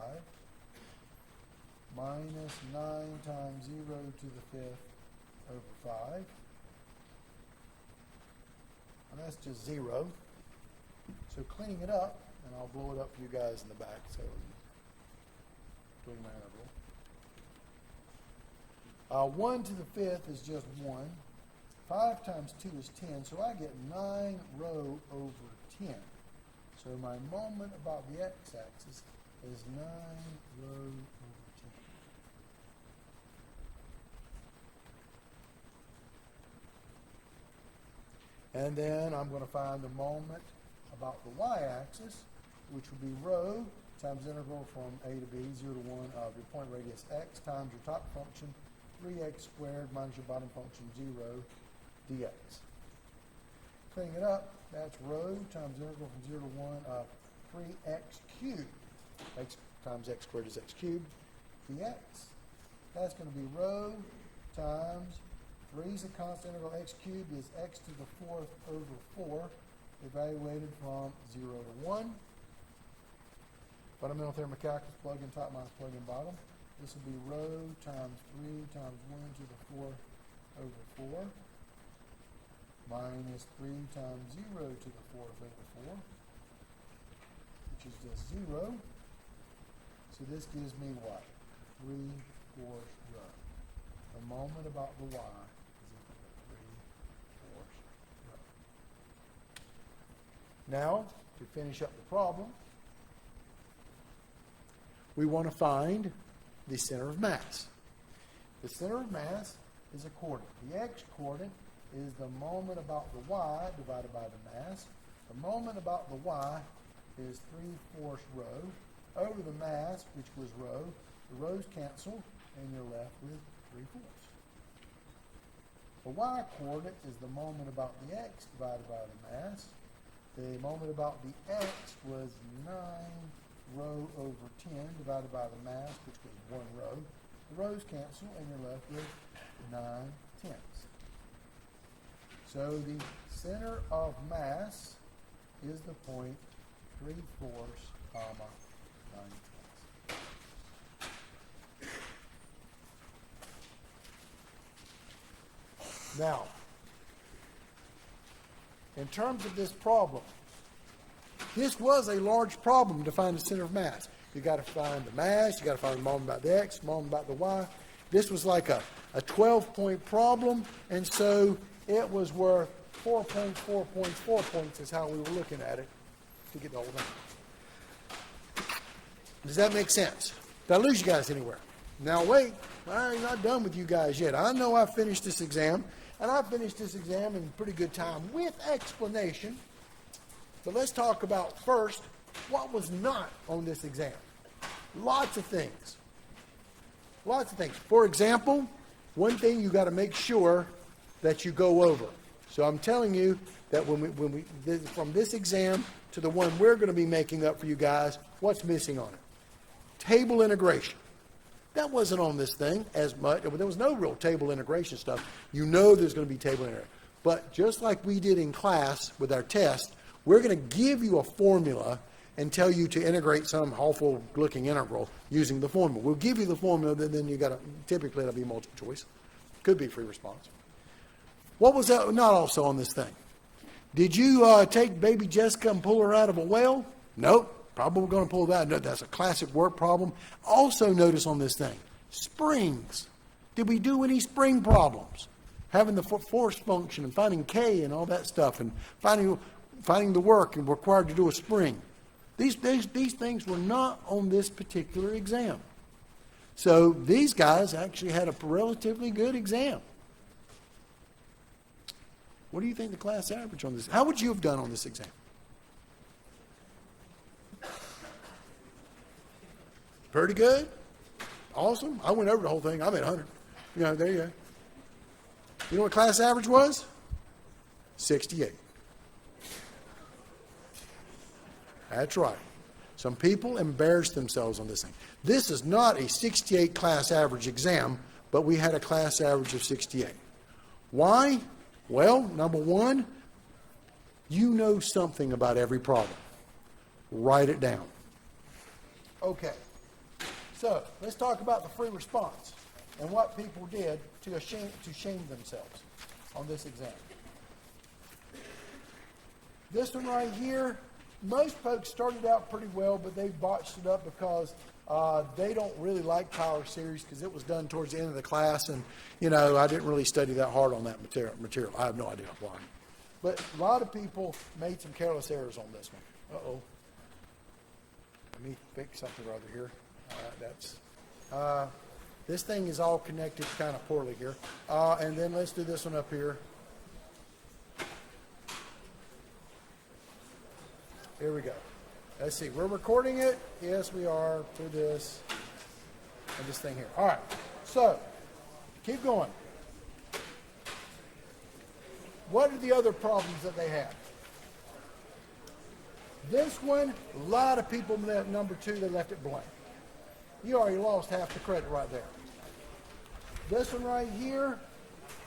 minus 9 times 0 to the 5th over 5. And that's just 0. So cleaning it up, and I'll blow it up for you guys in the back, so doing my integral. 1 to the 5th is just 1. 5 times 2 is 10, so I get 9 rho over 10. So my moment about the x-axis is 9 rho over 10. And then I'm going to find the moment about the y-axis, which would be rho times integral from a to b, 0 to 1 of your point radius x times your top function, 3x squared minus your bottom function, 0 dx. Cleaning it up, that's rho times integral from 0 to 1 of 3x cubed. X times x squared is x cubed dx. That's going to be rho times 3 is a constant, integral x cubed is x to the 4th over 4, evaluated from 0 to 1. Fundamental theorem of calculus, plug in top minus plug in bottom. This will be rho times 3 times 1 to the 4th over 4, minus 3 times 0 to the 4th over 4, which is just 0. So this gives me what? 3/4 rho. The moment about the y is equal to 3/4 rho. Now, to finish up the problem, we want to find the center of mass. The center of mass is a coordinate. The x-coordinate is the moment about the y divided by the mass. The moment about the y is 3/4 rho over the mass, which was rho. The rho's cancel, and you're left with 3/4. The y-coordinate is the moment about the x divided by the mass. The moment about the x was 9 rho over 10 divided by the mass, which was 1 rho. The rho's cancel, and you're left with 9/10. So the center of mass is the point 3/4, 9/10. Now, in terms of this problem, this was a large problem to find the center of mass. You got to find the mass, you got to find the moment about the x, moment about the y. This was like a 12-point problem, and so it was worth 4 points, 4 points, 4 points is how we were looking at it to get the whole thing. Does that make sense? Did I lose you guys anywhere? Now wait, I'm not done with you guys yet. I know I finished this exam, and I finished this exam in pretty good time with explanation. So let's talk about first what was not on this exam. Lots of things. Lots of things. For example, one thing you got to make sure that you go over. So I'm telling you that from this exam to the one we're going to be making up for you guys, what's missing on it? Table integration. That wasn't on this thing as much. There was no real table integration stuff. You know there's going to be table integration. But just like we did in class with our test, we're going to give you a formula and tell you to integrate some awful looking integral using the formula. We'll give you the formula, then you got to, typically it'll be multiple choice. Could be free response. What was that not also on this thing? Did you take baby Jessica and pull her out of a well? Nope. Probably going to pull that. No, that's a classic work problem. Also notice on this thing, springs. Did we do any spring problems? Having the force function and finding K and all that stuff and finding the work and required to do a spring. These things were not on this particular exam. So these guys actually had a relatively good exam. What do you think the class average on this? How would you have done on this exam? Pretty good. Awesome. I went over the whole thing. I'm at 100. You know, there you go. You know what class average was? 68. That's right. Some people embarrass themselves on this thing. This is not a 68 class average exam, but we had a class average of 68. Why? Well, number one, you know something about every problem. Write it down. Okay. So let's talk about the free response and what people did to shame themselves on this exam. This one right here, most folks started out pretty well, but they botched it up because they don't really like power series because it was done towards the end of the class, and you know I didn't really study that hard on that material. I have no idea why, but a lot of people made some careless errors on this one. Uh-oh. Let me fix something right over here. This thing is all connected kind of poorly here. And then let's do this one up here. Here we go. Let's see. We're recording it. Yes, we are through this and this thing here. All right. So keep going. What are the other problems that they had? This one, a lot of people, number 2, they left it blank. You already lost half the credit right there. This one right here,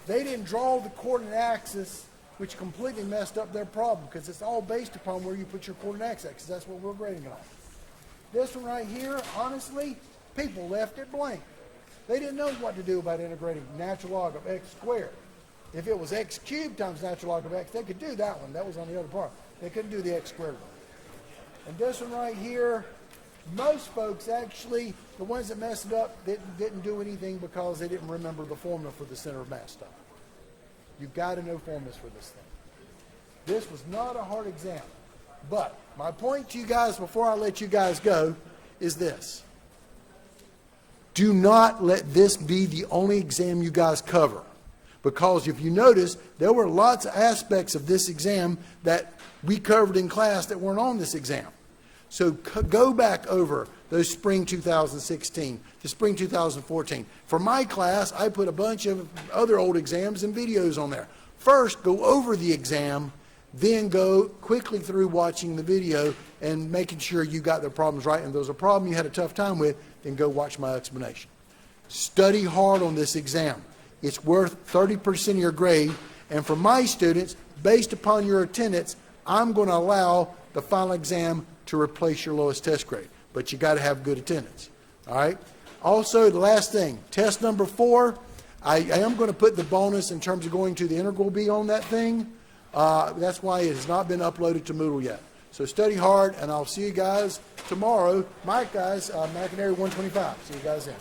they didn't draw the coordinate axis, which completely messed up their problem because it's all based upon where you put your coordinate axis. That's what we're grading on. This one right here, honestly, people left it blank. They didn't know what to do about integrating natural log of x squared. If it was x cubed times natural log of x, they could do that one. That was on the other part. They couldn't do the x squared one. And this one right here, most folks actually, the ones that messed it up, didn't do anything because they didn't remember the formula for the center of mass stuff. You've got to know formulas for this thing. This was not a hard exam. But my point to you guys before I let you guys go is this. Do not let this be the only exam you guys cover. Because if you notice, there were lots of aspects of this exam that we covered in class that weren't on this exam. So go back over those spring 2016 to spring 2014. For my class, I put a bunch of other old exams and videos on there. First, go over the exam, then go quickly through watching the video and making sure you got the problems right. And if there's a problem you had a tough time with, then go watch my explanation. Study hard on this exam. It's worth 30% of your grade. And for my students, based upon your attendance, I'm going to allow the final exam to replace your lowest test grade. But you got to have good attendance. All right? Also, the last thing, test number 4, I am going to put the bonus in terms of going to the integral B on that thing. That's why it has not been uploaded to Moodle yet. So study hard, and I'll see you guys tomorrow. Mike, guys, McInerney 125. See you guys then.